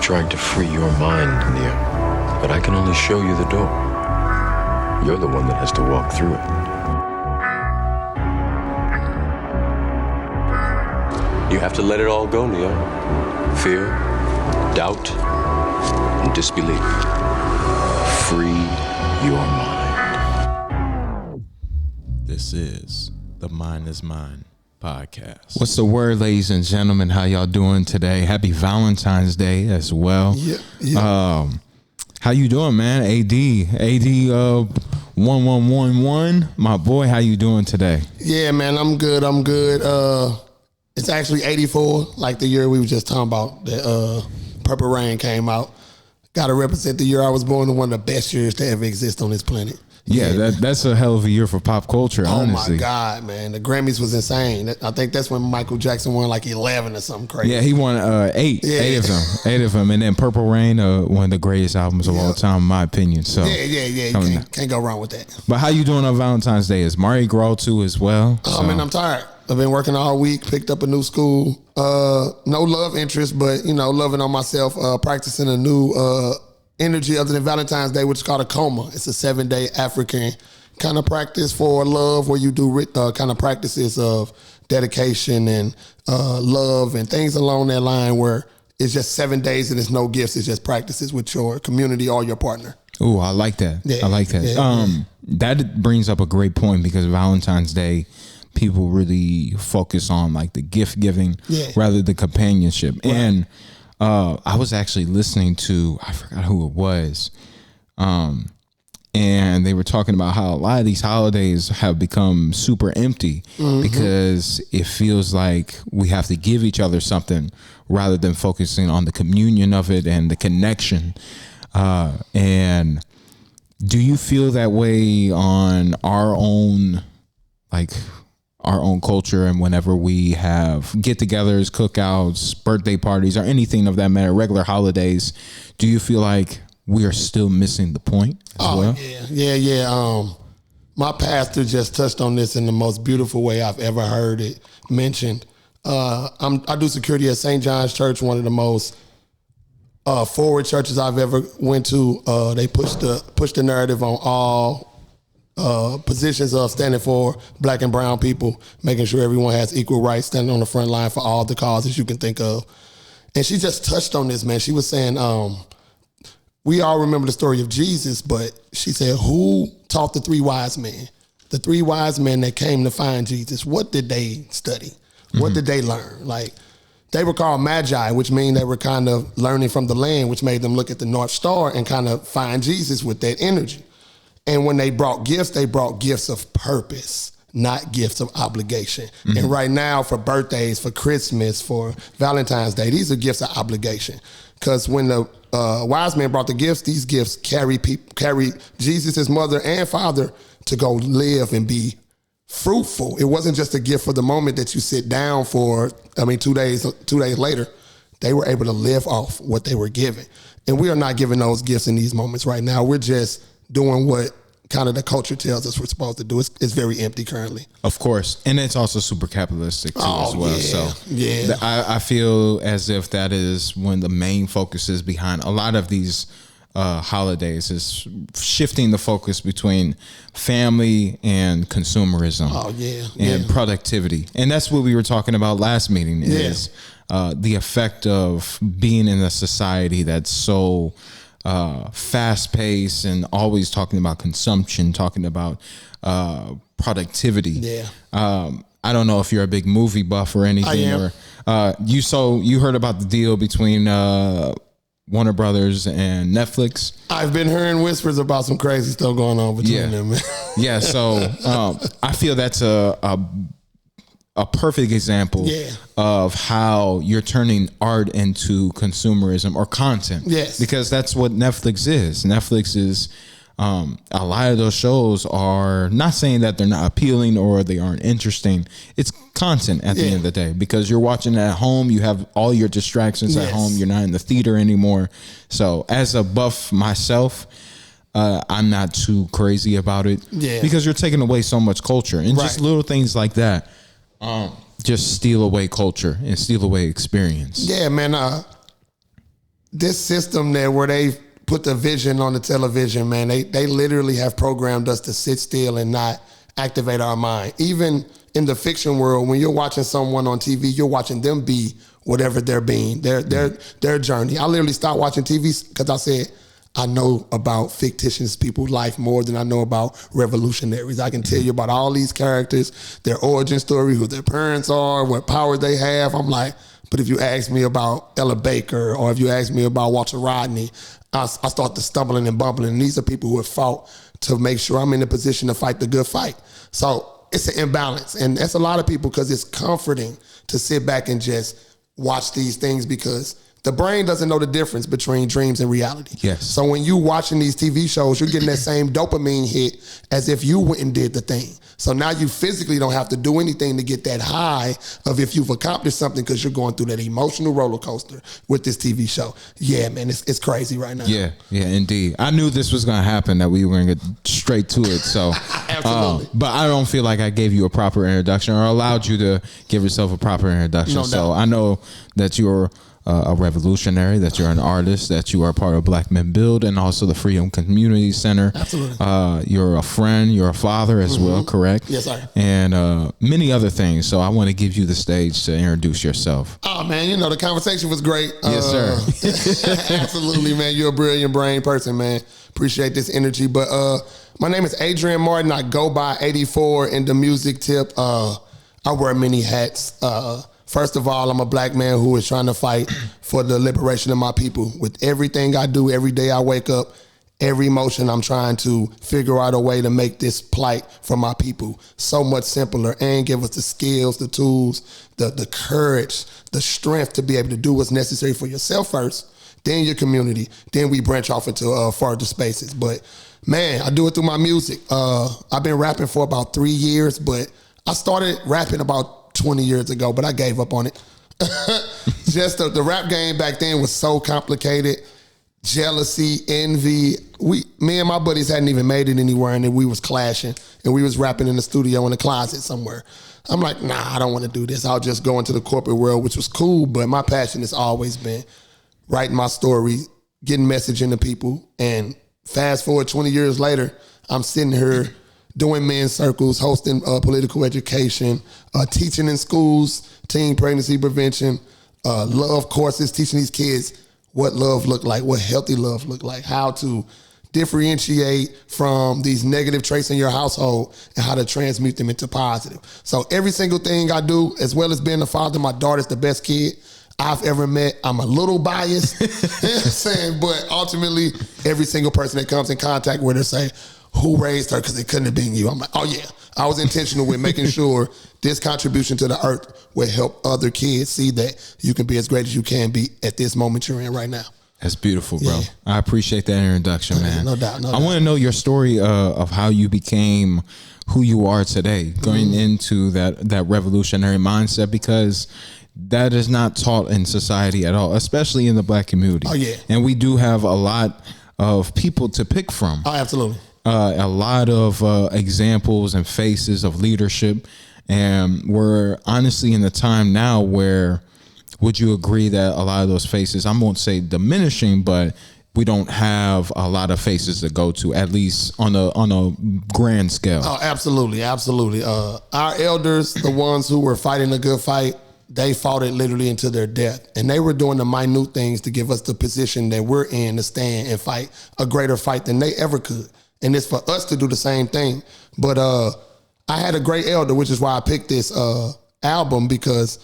trying to free your mind, Neo, but I can only show you the door. You're the one that has to walk through it. You have to let it all go, Neo. Fear, doubt, and disbelief. Free your mind. This is the Mind is Mine podcast. What's the word, ladies and gentlemen? How y'all doing today? Happy Valentine's Day as well. Yeah. How you doing, man? AD 1111, my boy. How you doing today? Yeah, man, I'm good. It's actually 84, like the year we were just talking about. That Purple Rain came out. Got to represent the year I was born, one of the best years to ever exist on this planet. Yeah, that's a hell of a year for pop culture, honestly. Oh, my God, man. The Grammys was insane. I think that's when Michael Jackson won like 11 or something crazy. Yeah, he won eight of them. And then Purple Rain, one of the greatest albums of all time, in my opinion. So You can't go wrong with that. But how you doing on Valentine's Day? Is Mardi Gras too as well? Oh, man, I'm tired. I've been working all week, picked up a new school. No love interest, but, loving on myself, practicing a new energy other than Valentine's Day, which is called a coma. It's a 7-day African kind of practice for love, where you do kind of practices of dedication and love and things along that line, where it's just 7 days and it's no gifts. It's just practices with your community or your partner. Ooh, I like that. Yeah, I like that. yeah. That brings up a great point, because Valentine's Day, people really focus on like the gift giving rather than companionship. Right. And I was actually listening to, I forgot who it was, and they were talking about how a lot of these holidays have become super empty because it feels like we have to give each other something rather than focusing on the communion of it and the connection. And do you feel that way on our own culture, and whenever we have get-togethers, cookouts, birthday parties, or anything of that matter, regular holidays, do you feel like we are still missing the point as well? Yeah. My pastor just touched on this in the most beautiful way I've ever heard it mentioned. I do security at St. John's Church, one of the most forward churches I've ever went to. They push the narrative on all positions of standing for black and brown people, making sure everyone has equal rights, standing on the front line for all the causes you can think of. And she just touched on this, man. She was saying, we all remember the story of Jesus, but she said, who taught the three wise men? The three wise men that came to find Jesus, what did they study? What did they learn? Like, they were called magi, which means they were kind of learning from the land, which made them look at the North Star and kind of find Jesus with that energy. And when they brought gifts of purpose, not gifts of obligation. And right now, for birthdays, for Christmas, for Valentine's Day, these are gifts of obligation. Because when the wise men brought the gifts, these gifts carry Jesus, his mother and father, to go live and be fruitful. It wasn't just a gift for the moment that you sit down for. 2 days later, they were able to live off what they were given. And we are not giving those gifts in these moments right now. We're just doing what kind of the culture tells us we're supposed to do. It's very empty currently. Of course. And it's also super capitalistic too as well. Yeah, so I feel as if that is one of the main focuses behind a lot of these holidays, is shifting the focus between family and consumerism and productivity. And that's what we were talking about last meeting, is the effect of being in a society that's so fast-paced and always talking about consumption, talking about productivity. I don't know if you're a big movie buff or anything. I am. You heard about the deal between Warner Brothers and Netflix? I've been hearing whispers about some crazy stuff going on between them, man. Yeah, so I feel that's a perfect example of how you're turning art into consumerism or content. Yes. Because that's what Netflix is. Netflix is, a lot of those shows are, not saying that they're not appealing or they aren't interesting. It's content at the end of the day, because you're watching it at home. You have all your distractions at home. You're not in the theater anymore. So as a buff myself, I'm not too crazy about it because you're taking away so much culture, and just little things like that. Just steal away culture and steal away experience. Yeah, man. this system there where they put the vision on the television, man, they literally have programmed us to sit still and not activate our mind. Even in the fiction world, when you're watching someone on TV, you're watching them be whatever they're being, their journey. I literally stopped watching TV because I said, I know about fictitious people's life more than I know about revolutionaries. I can tell you about all these characters, their origin story, who their parents are, what power they have. I'm like, but if you ask me about Ella Baker or if you ask me about Walter Rodney, I start to stumbling and bumbling. And these are people who have fought to make sure I'm in a position to fight the good fight. So it's an imbalance. And that's a lot of people because it's comforting to sit back and just watch these things because the brain doesn't know the difference between dreams and reality. Yes. So when you watching these TV shows, you're getting that same dopamine hit as if you went and did the thing. So now you physically don't have to do anything to get that high of if you've accomplished something because you're going through that emotional roller coaster with this TV show. Yeah, man, it's crazy right now. Yeah, indeed. I knew this was going to happen, that we were going to get straight to it. So, Absolutely. But I don't feel like I gave you a proper introduction or allowed you to give yourself a proper introduction. No So doubt. I know that you're a revolutionary, that you're an artist, that you are part of Black Men Build and also the Freedom Community Center. Absolutely. You're a friend, you're a father as well, correct? Yes, sir. And many other things. So I want to give you the stage to introduce yourself. Oh, man, the conversation was great. Yes, sir. Absolutely, man. You're a brilliant brain person, man. Appreciate this energy. But my name is Adrian Martin. I go by 84 in the music tip. I wear many hats. First of all, I'm a Black man who is trying to fight for the liberation of my people. With everything I do, every day I wake up, every emotion, I'm trying to figure out a way to make this plight for my people so much simpler and give us the skills, the tools, the courage, the strength to be able to do what's necessary for yourself first, then your community, then we branch off into further spaces. But man, I do it through my music. I've been rapping for about 3 years, but I started rapping about 20 years ago, but I gave up on it. Just the rap game back then was so complicated. Jealousy, envy. Me and my buddies hadn't even made it anywhere, and then we was clashing, and we was rapping in the studio in the closet somewhere. I'm like, nah, I don't want to do this. I'll just go into the corporate world, which was cool, but my passion has always been writing my story, getting messaging to people, and fast forward 20 years later, I'm sitting here doing men's circles, hosting political education, teaching in schools, teen pregnancy prevention, love courses, teaching these kids what love looked like, what healthy love looked like, how to differentiate from these negative traits in your household and how to transmute them into positive. So every single thing I do, as well as being a father, my daughter's the best kid I've ever met. I'm a little biased, you know what I'm saying? But ultimately, every single person that comes in contact with her say, who raised her? Because it couldn't have been you. I'm like, oh yeah. I was intentional with making sure this contribution to the earth will help other kids see that you can be as great as you can be at this moment you're in right now. That's beautiful, bro. Yeah. I appreciate that introduction, man. No doubt. I want to know your story of how you became who you are today, going into that revolutionary mindset, because that is not taught in society at all, especially in the Black community. Oh, yeah. And we do have a lot of people to pick from. Oh, absolutely. A lot of examples and faces of leadership. And we're honestly in the time now where, would you agree that a lot of those faces, I won't say diminishing, but we don't have a lot of faces to go to, at least on a grand scale? Oh, absolutely. Our elders, the ones who were fighting a good fight, they fought it literally into their death. And they were doing the minute things to give us the position that we're in to stand and fight a greater fight than they ever could. And it's for us to do the same thing. But I had a great elder, which is why I picked this album, because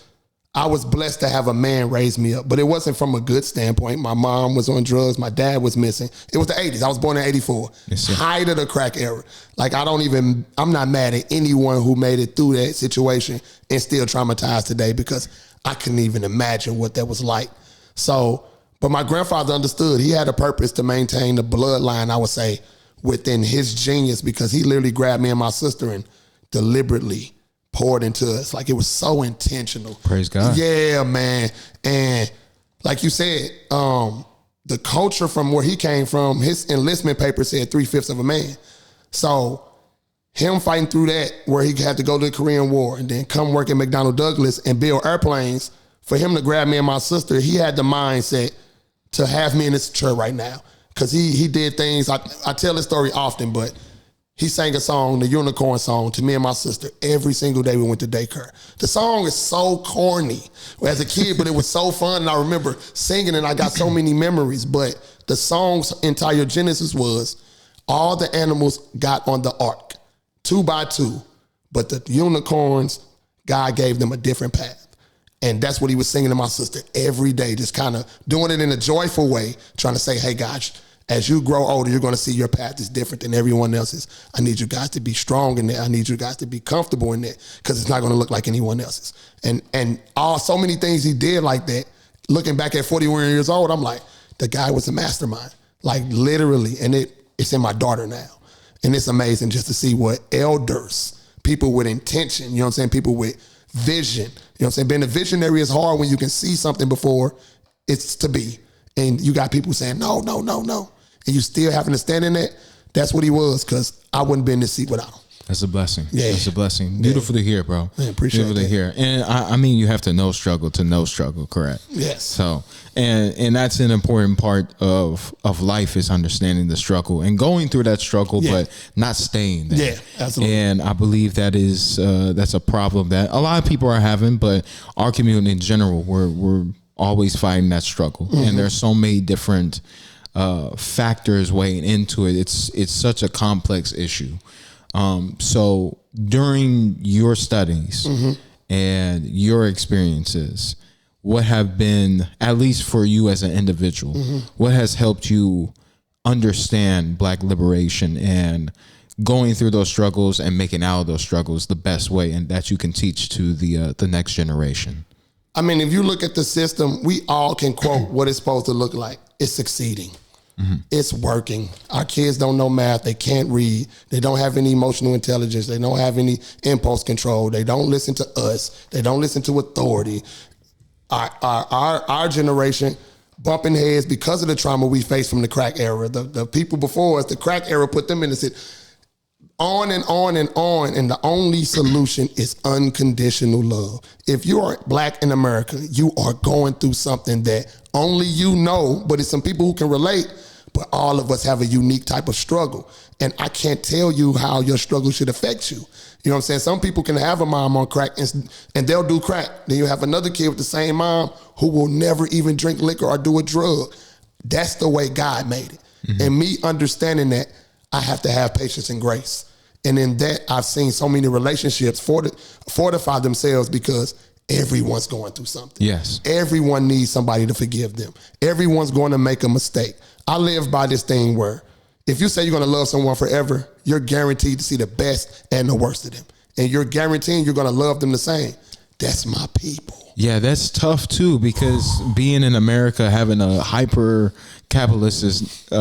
I was blessed to have a man raise me up. But it wasn't from a good standpoint. My mom was on drugs. My dad was missing. It was the 80s. I was born in 84. Yes, sir. Height of the crack era. Like, I'm not mad at anyone who made it through that situation and still traumatized today, because I couldn't even imagine what that was like. So, but my grandfather understood. He had a purpose to maintain the bloodline, I would say, within his genius, because he literally grabbed me and my sister and deliberately poured into us. Like, it was so intentional. Praise God. Yeah, man. And like you said, the culture from where he came from, his enlistment paper said 3/5 of a man. So him fighting through that, where he had to go to the Korean War and then come work at McDonnell Douglas and build airplanes, for him to grab me and my sister, he had the mindset to have me in this church right now. Because he did things, I tell this story often, but he sang a song, the Unicorn song, to me and my sister every single day we went to daycare. The song is so corny as a kid, but it was so fun. And I remember singing and I got so many memories. But the song's entire genesis was all the animals got on the ark, 2 by 2. But the unicorns, God gave them a different path. And that's what he was singing to my sister every day, just kind of doing it in a joyful way, trying to say, hey, guys, as you grow older, you're going to see your path is different than everyone else's. I need you guys to be strong in that. I need you guys to be comfortable in that because it's not going to look like anyone else's. And so many things he did like that, looking back at 41 years old, I'm like, the guy was a mastermind, like literally. And it's in my daughter now. And it's amazing just to see what elders, people with intention, you know what I'm saying, people with vision, you know what I'm saying, being a visionary is hard when you can see something before it's to be. And you got people saying, no, no, no, no. And you still having to stand in that. That's what he was, because I wouldn't be in this seat without him. That's a blessing. Yeah. That's a blessing. Beautiful to hear, bro. Yeah, appreciate Beautiful that. to hear. And I mean, you have to know struggle, correct? Yes. So, and that's an important part of life, is understanding the struggle and going through that struggle, Yeah. but not staying there. Yeah, absolutely. And I believe that's a problem that a lot of people are having, but our community in general, we're always fighting that struggle. Mm-hmm. And there's so many different factors weighing into it. It's such a complex issue. So during your studies and your experiences, what have been, at least for you as an individual, what has helped you understand Black liberation and going through those struggles and making out of those struggles the best way, and that you can teach to the next generation? I mean, if you look at the system, we all can quote what it's supposed to look like. It's succeeding. It's working. Our kids don't know math. They can't read. They don't have any emotional intelligence. They don't have any impulse control. They don't listen to us. They don't listen to authority. Our generation bumping heads because of the trauma we faced from the crack era. The people before us, the crack era put them in the sit. On and on and on, and the only solution is unconditional love. If you are Black in America, you are going through something that only you know, but it's some people who can relate, but all of us have a unique type of struggle. And I can't tell you how your struggle should affect you. You know what I'm saying? Some people can have a mom on crack and they'll do crack. Then you have another kid with the same mom who will never even drink liquor or do a drug. That's the way God made it. And me understanding that, I have to have patience and grace. And in that, I've seen so many relationships fortify themselves because everyone's going through something. Yes. Everyone needs somebody to forgive them. Everyone's going to make a mistake. I live by this thing where if you say you're going to love someone forever, you're guaranteed to see the best and the worst of them. And you're guaranteeing you're going to love them the same. That's my people. Yeah, that's tough too, because being in America, having a hyper capitalist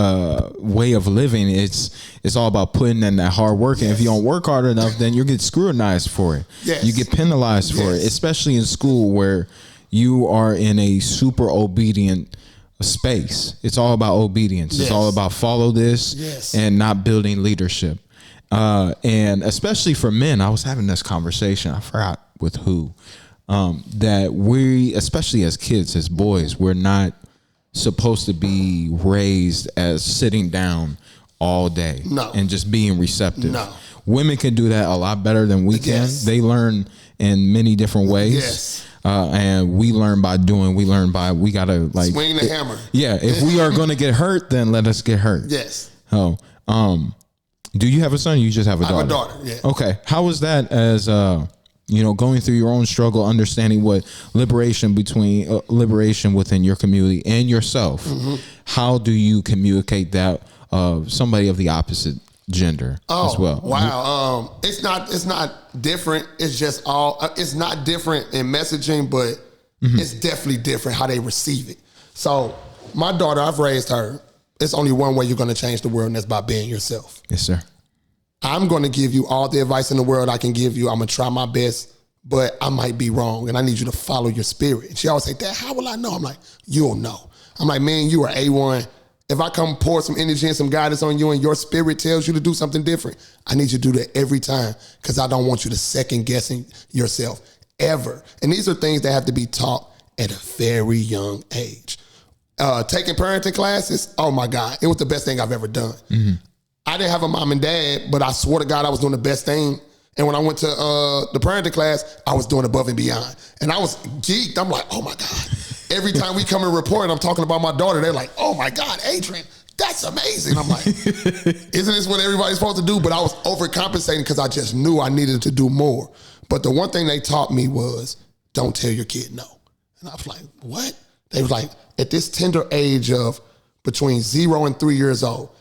way of living, it's all about putting in that hard work. And if you don't work hard enough, then you get scrutinized for it. Yes. You get penalized for it, especially in school where you are in a super obedient space. It's all about obedience. Yes. It's all about follow this and not building leadership. And especially for men, I was having this conversation, I forgot with who, that we, especially as kids, as boys, we're not supposed to be raised as sitting down all day and just being receptive. No. Women can do that a lot better than we can. Yes. They learn in many different ways. Yes. And we learn by doing. We gotta like swing the hammer. Yeah, if we are going to get hurt, then let us get hurt. Yes. Oh, do you have a son? Or you just have a daughter? I have a daughter. Yeah. Okay. How was that as going through your own struggle, understanding what liberation within your community and yourself? How do you communicate that somebody of the opposite gender as well? Wow. It's not different. It's just it's not different in messaging, but it's definitely different how they receive it. So my daughter, I've raised her. It's only one way you're going to change the world, and that's by being yourself. Yes, sir. I'm going to give you all the advice in the world I can give you. I'm going to try my best, but I might be wrong, and I need you to follow your spirit. And she always say, Dad, how will I know? I'm like, you'll know. I'm like, man, you are A1. If I come pour some energy and some guidance on you and your spirit tells you to do something different, I need you to do that every time, because I don't want you to second guessing yourself ever. And these are things that have to be taught at a very young age. Taking parenting classes, oh my God, it was the best thing I've ever done. I didn't have a mom and dad, but I swore to God I was doing the best thing. And when I went to the parenting class, I was doing above and beyond. And I was geeked. I'm like, oh my God. Every time we come and report and I'm talking about my daughter, they're like, oh my God, Adrian, that's amazing. I'm like, isn't this what everybody's supposed to do? But I was overcompensating because I just knew I needed to do more. But the one thing they taught me was, don't tell your kid no. And I was like, what? They was like, at this tender age of between 0 and 3 years old,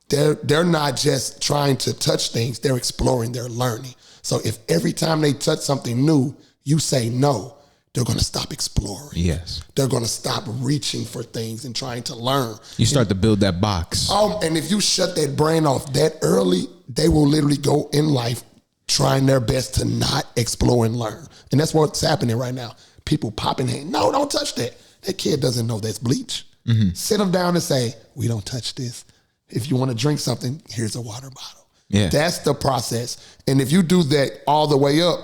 they're not just trying to touch things, they're exploring, they're learning. So if every time they touch something new, you say no, they're going to stop exploring. Yes. They're going to stop reaching for things and trying to learn. You start to build that box. And if you shut that brain off that early, they will literally go in life trying their best to not explore and learn. And that's what's happening right now. People popping hand, no, don't touch that. That kid doesn't know that's bleach. Sit them down and say, we don't touch this. If you want to drink something, here's a water bottle. Yeah. That's the process. And if you do that all the way up,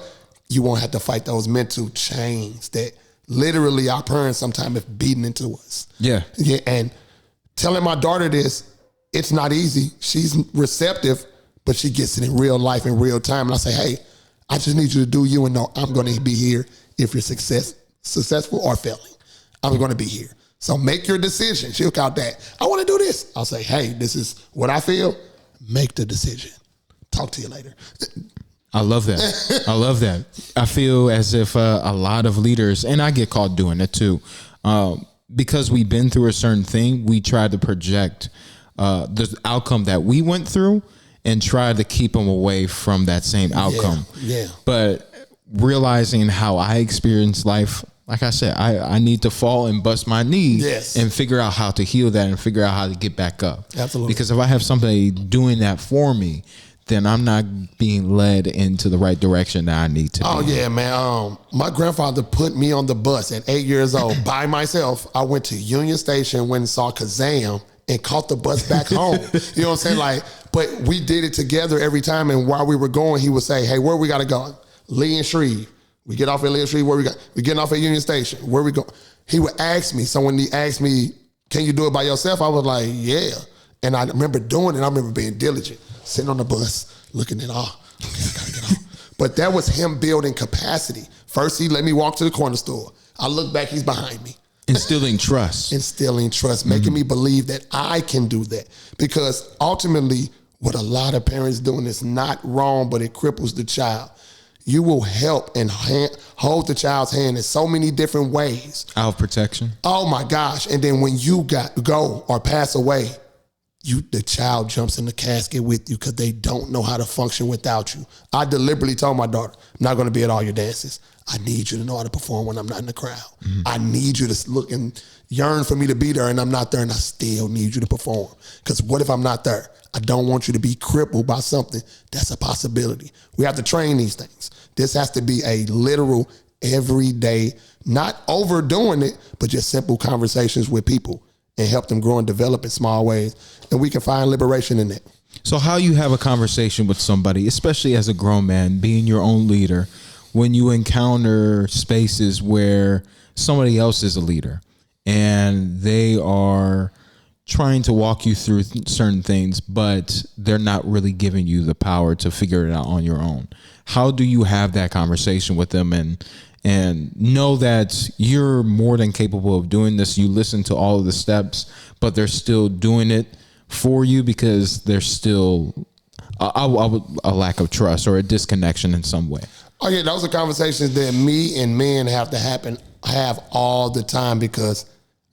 you won't have to fight those mental chains that literally our parents sometimes have beaten into us. Yeah. Yeah. And telling my daughter this, it's not easy. She's receptive, but she gets it in real life, in real time. And I say, hey, I just need you to do you and know I'm going to be here if you're successful or failing. I'm going to be here. So make your decision. She'll count that. I want to do this. I'll say, hey, this is what I feel. Make the decision. Talk to you later. I love that. I love that. I feel as if a lot of leaders, and I get caught doing it too, because we've been through a certain thing, we try to project the outcome that we went through and try to keep them away from that same outcome. Yeah. But realizing how I experienced life, like I said, I need to fall and bust my knees and figure out how to heal that and figure out how to get back up. Absolutely. Because if I have somebody doing that for me, then I'm not being led into the right direction that I need to. Oh, yeah, man. My grandfather put me on the bus at 8 years old by myself. I went to Union Station, went and saw Kazam, and caught the bus back home. You know what I'm saying? But we did it together every time. And while we were going, he would say, hey, where we got to go? Lee and Shreve. We get off at Lee and Shreve. We getting off at Union Station. Where we go? He would ask me. So when he asked me, can you do it by yourself? I was like, yeah. And I remember doing it. I remember being diligent, sitting on the bus, looking at, okay, I got to get off. But that was him building capacity. First, he let me walk to the corner store. I look back, he's behind me. Instilling trust. Making me believe that I can do that. Because ultimately, what a lot of parents doing is not wrong, but it cripples the child. You will help and hold the child's hand in so many different ways. Out of protection. Oh my gosh. And then when you go or pass away, the child jumps in the casket with you because they don't know how to function without you. I deliberately told my daughter, I'm not going to be at all your dances. I need you to know how to perform when I'm not in the crowd. I need you to look and yearn for me to be there, and I'm not there, and I still need you to perform. Because what if I'm not there? I don't want you to be crippled by something that's a possibility. We have to train these things. This has to be a literal, everyday, not overdoing it, but just simple conversations with people and help them grow and develop in small ways. And we can find liberation in it. So how you have a conversation with somebody, especially as a grown man, being your own leader, when you encounter spaces where somebody else is a leader and they are trying to walk you through certain things, but they're not really giving you the power to figure it out on your own. How do you have that conversation with them and know that you're more than capable of doing this? You listen to all of the steps, but they're still doing it for you because there's still a lack of trust or a disconnection in some way. Oh yeah, those are conversations that me and men have all the time because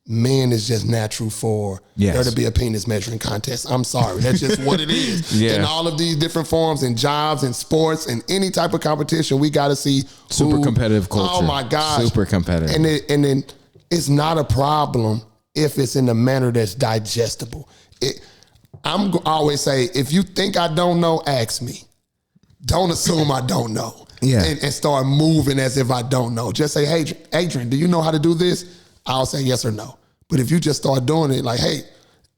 men is just natural for there to be a penis measuring contest. I'm sorry. That's just what it is. In all of these different forms and jobs and sports and any type of competition, we got to see super competitive culture. Oh my gosh. Super competitive. And then it's not a problem if it's in a manner that's digestible. I always say, if you think I don't know, ask me. Don't assume I don't know. Yeah. And start moving as if I don't know. Just say, hey, Adrian, do you know how to do this? I'll say yes or no. But if you just start doing it, like, hey,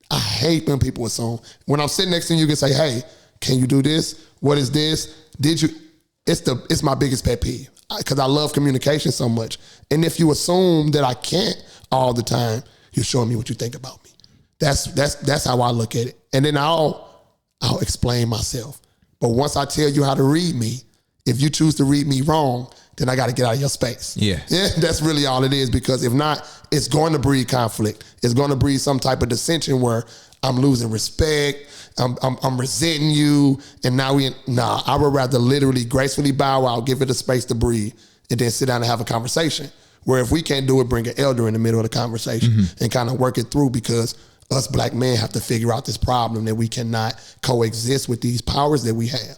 I hate when people assume. When I'm sitting next to you, you can say, hey, can you do this? What is this? Did you? It's my biggest pet peeve because I love communication so much. And if you assume that I can't all the time, You're showing me what you think about me. That's how I look at it. And then I'll explain myself. But once I tell you how to read me, if you choose to read me wrong, then I got to get out of your space. Yeah, that's really all it is. Because if not, it's going to breed conflict. It's going to breed some type of dissension where I'm losing respect. I'm resenting you, and now I would rather literally gracefully bow out, give it a space to breathe, and then sit down and have a conversation. Where if we can't do it, bring an elder in the middle of the conversation and kind of work it through, because us black men have to figure out this problem that we cannot coexist with these powers that we have.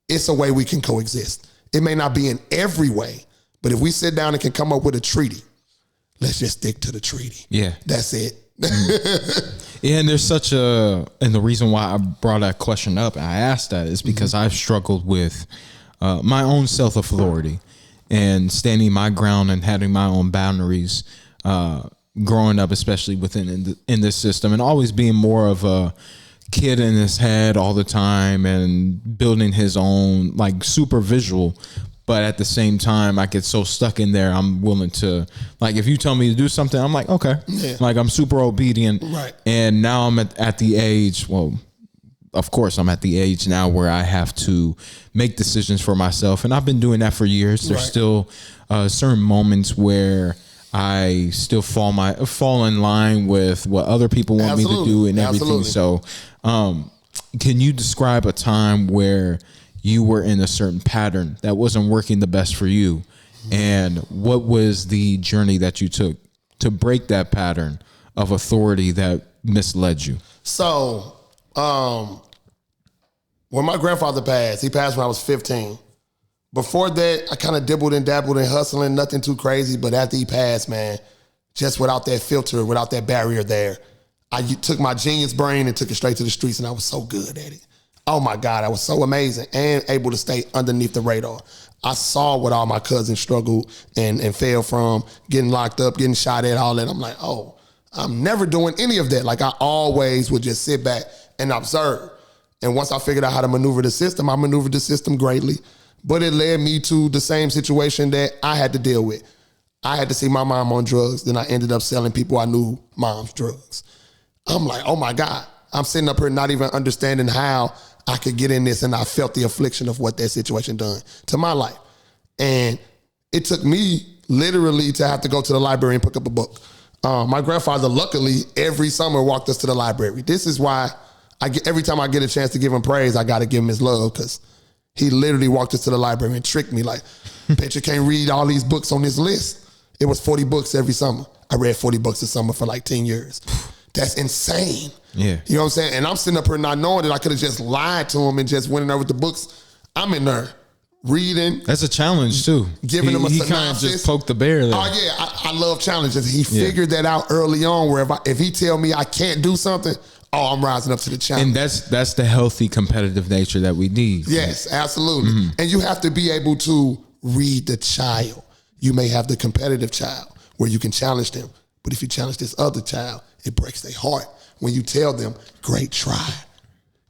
It's a way we can coexist. It may not be in every way, but if we sit down and can come up with a treaty, let's just stick to the treaty. Yeah. That's it. Yeah, and there's and the reason why I brought that question up and I asked that is because I've struggled with my own self-authority and standing my ground and having my own boundaries, growing up, especially in this system, and always being more of a kid in his head all the time and building his own, like, super visual. But at the same time, I get so stuck in there, I'm willing to, like, if you tell me to do something, I'm like, okay. Yeah. Like, I'm super obedient. Right. And now I'm at the age, well, of course, I'm at the age now where I have to make decisions for myself. And I've been doing that for years. There's still certain moments where I still fall in line with what other people want me to do and everything. So can you describe a time where you were in a certain pattern that wasn't working the best for you? And what was the journey that you took to break that pattern of authority that misled you? So, when my grandfather passed, he passed when I was 15. Before that, I kind of dabbled and hustling, nothing too crazy. But after he passed, man, just without that filter, without that barrier there, I took my genius brain and took it straight to the streets, and I was so good at it. Oh my God, I was so amazing and able to stay underneath the radar. I saw what all my cousins struggled and fell from, getting locked up, getting shot at, all that. I'm like, oh, I'm never doing any of that. Like, I always would just sit back and observe. And once I figured out how to maneuver the system, I maneuvered the system greatly. But it led me to the same situation that I had to deal with. I had to see my mom on drugs. Then I ended up selling people I knew mom's drugs. I'm like, oh my God. I'm sitting up here not even understanding how I could get in this, and I felt the affliction of what that situation done to my life. And it took me literally to have to go to the library and pick up a book. My grandfather, luckily, every summer walked us to the library. This is why every time I get a chance to give him praise, I got to give him his love, because he literally walked us to the library and tricked me like, bet you can't read all these books on this list. It was 40 books every summer. I read 40 books a summer for like 10 years. That's insane. Yeah. You know what I'm saying? And I'm sitting up here not knowing that I could have just lied to him and just went in there with the books. I'm in there reading. That's a challenge too. Giving him a synopsis. He kind of just poked the bear there. Oh yeah, I love challenges. He figured that out early on, where if he tell me I can't do something, oh, I'm rising up to the challenge. And that's the healthy competitive nature that we need. Yes, absolutely. Mm-hmm. And you have to be able to read the child. You may have the competitive child where you can challenge them, but if you challenge this other child, it breaks their heart. When you tell them, great try,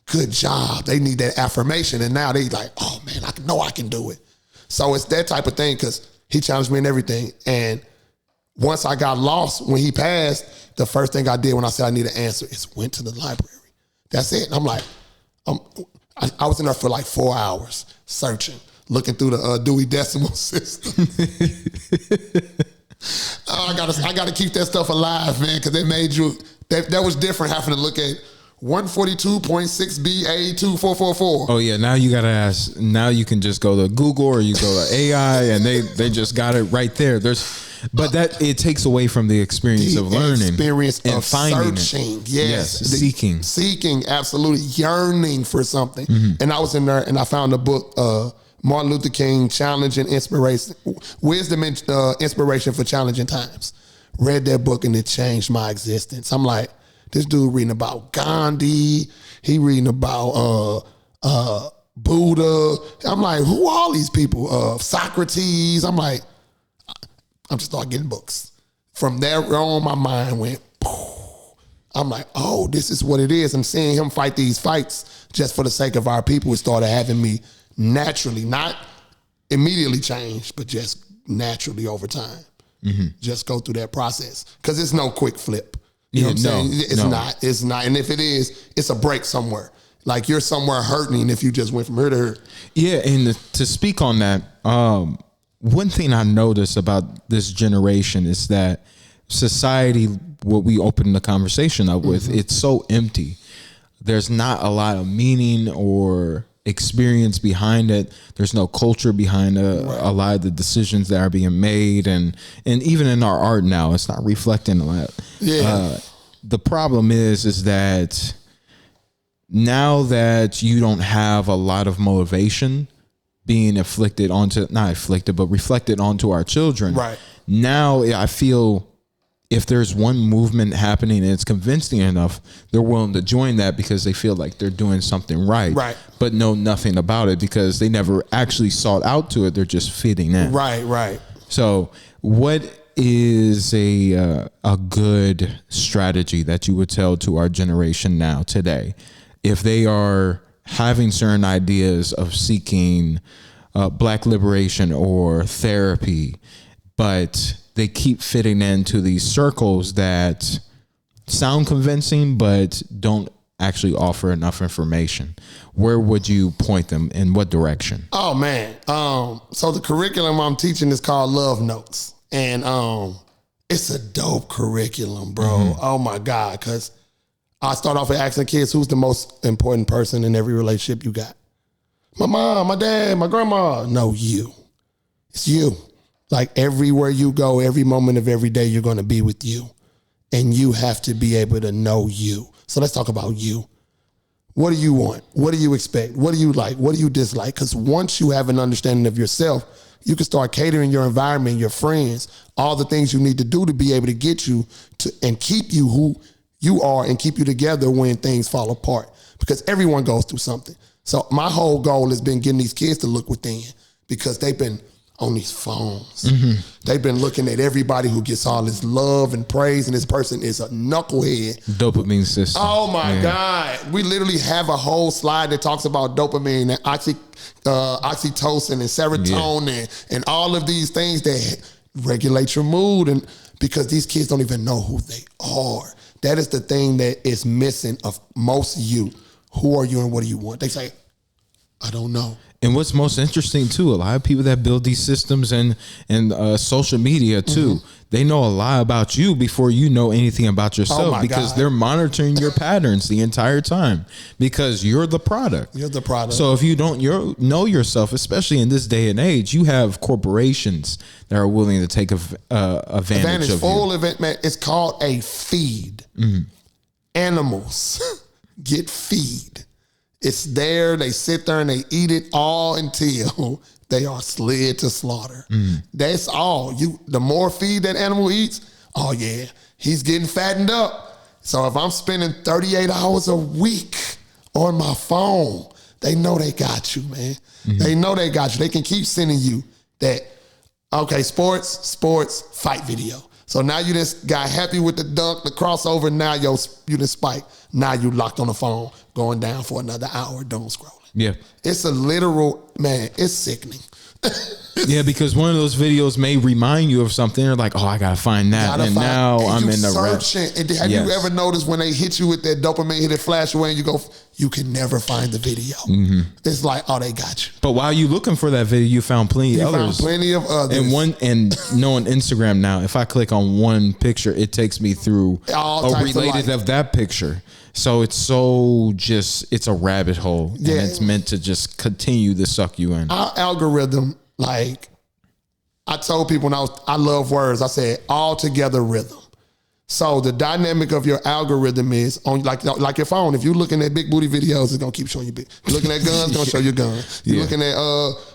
good job, they need that affirmation. And now they like, oh man, I know I can do it. So it's that type of thing, because he challenged me in everything. And once I got lost when he passed, the first thing I did when I said I need an answer is went to the library. That's it. And I'm like, I was in there for like 4 hours searching, looking through the Dewey Decimal System. I gotta keep that stuff alive, man, because it made you. That was different having to look at 142.6BA2444. Oh yeah, now you gotta ask. Now you can just go to Google or you go to AI, and they just got it right there. But that it takes away from the experience of learning, experience and of finding searching. It. Yes, seeking, absolutely, yearning for something. Mm-hmm. And I was in there, and I found a book, Martin Luther King, Challenging Inspiration, Wisdom and Inspiration for Challenging Times. Read that book, and it changed my existence. I'm like, this dude reading about Gandhi. He reading about Buddha. I'm like, who are all these people? Socrates. I'm like, I'm just start getting books. From there on, my mind went, poof. I'm like, oh, this is what it is. I'm seeing him fight these fights just for the sake of our people. It started having me naturally, not immediately change, but just naturally over time. Just go through that process because it's no quick flip. You know what I'm saying? It's not. And if it is, it's a break somewhere. Like you're somewhere hurting if you just went from here to here. Yeah, and to speak on that, one thing I notice about this generation is that society, what we opened the conversation up with, it's so empty. There's not a lot of meaning or experience behind it. There's no culture behind a lot of the decisions that are being made, and even in our art now, it's not reflecting a lot. Yeah. The problem is that now that you don't have a lot of motivation being reflected onto our children. Right. Now I feel if there's one movement happening and it's convincing enough, they're willing to join that because they feel like they're doing something right. But know nothing about it because they never actually sought out to it. They're just fitting in. Right. So what is a good strategy that you would tell to our generation now today if they are having certain ideas of seeking black liberation or therapy, but they keep fitting into these circles that sound convincing but don't actually offer enough information? Where would you point them? In what direction? Oh man. So the curriculum I'm teaching is called Love Notes. And it's a dope curriculum, bro. Oh my God. Cause I start off with asking kids, who's the most important person in every relationship you got? My mom, my dad, my grandma. No, you. It's you. Like everywhere you go, every moment of every day, you're going to be with you. And you have to be able to know you. So let's talk about you. What do you want? What do you expect? What do you like? What do you dislike? Because once you have an understanding of yourself, you can start catering your environment, your friends, all the things you need to do to be able to get you to and keep you who you are and keep you together when things fall apart. Because everyone goes through something. So my whole goal has been getting these kids to look within because they've been on these phones. They've been looking at everybody who gets all this love and praise, and this person is a knucklehead. Dopamine system. Oh my God. We literally have a whole slide that talks about dopamine and oxytocin and serotonin and all of these things that regulate your mood, and because these kids don't even know who they are. That is the thing that is missing of most youth. Who are you and what do you want? They say, I don't know. And what's most interesting too, a lot of people that build these systems and social media too, they know a lot about you before you know anything about yourself because they're monitoring your patterns the entire time because you're the product. You're the product. So if you don't know yourself, especially in this day and age, you have corporations that are willing to take advantage of full you. Event, man. It's called a feed. Animals get feed. It's there. They sit there and they eat it all until they are slid to slaughter. That's all. The more feed that animal eats, oh yeah, he's getting fattened up. So if I'm spending 38 hours a week on my phone, they know they got you, man. They know they got you. They can keep sending you that, okay, sports, fight video. So now you just got happy with the dunk, the crossover, now you just spike. Now you locked on the phone, going down for another hour, doom scrolling. Yeah. It's a literal, man, it's sickening. Yeah, because one of those videos may remind you of something. You're like, oh, I gotta find that, now I'm in the searching. And have you ever noticed when they hit you with that dopamine, hit it flash away, and you can never find the video. It's like, oh, they got you. But while you looking for that video, you found plenty of others. And knowing Instagram now, if I click on one picture, it takes me through related of that picture. So it's it's a rabbit hole, and it's meant to just continue to suck you in. Our algorithm, like I told people when I love words, I said all together rhythm. So the dynamic of your algorithm is on like your phone. If you're looking at big booty videos, it's gonna keep showing you big. You're looking at guns, it's gonna show you guns. You're looking at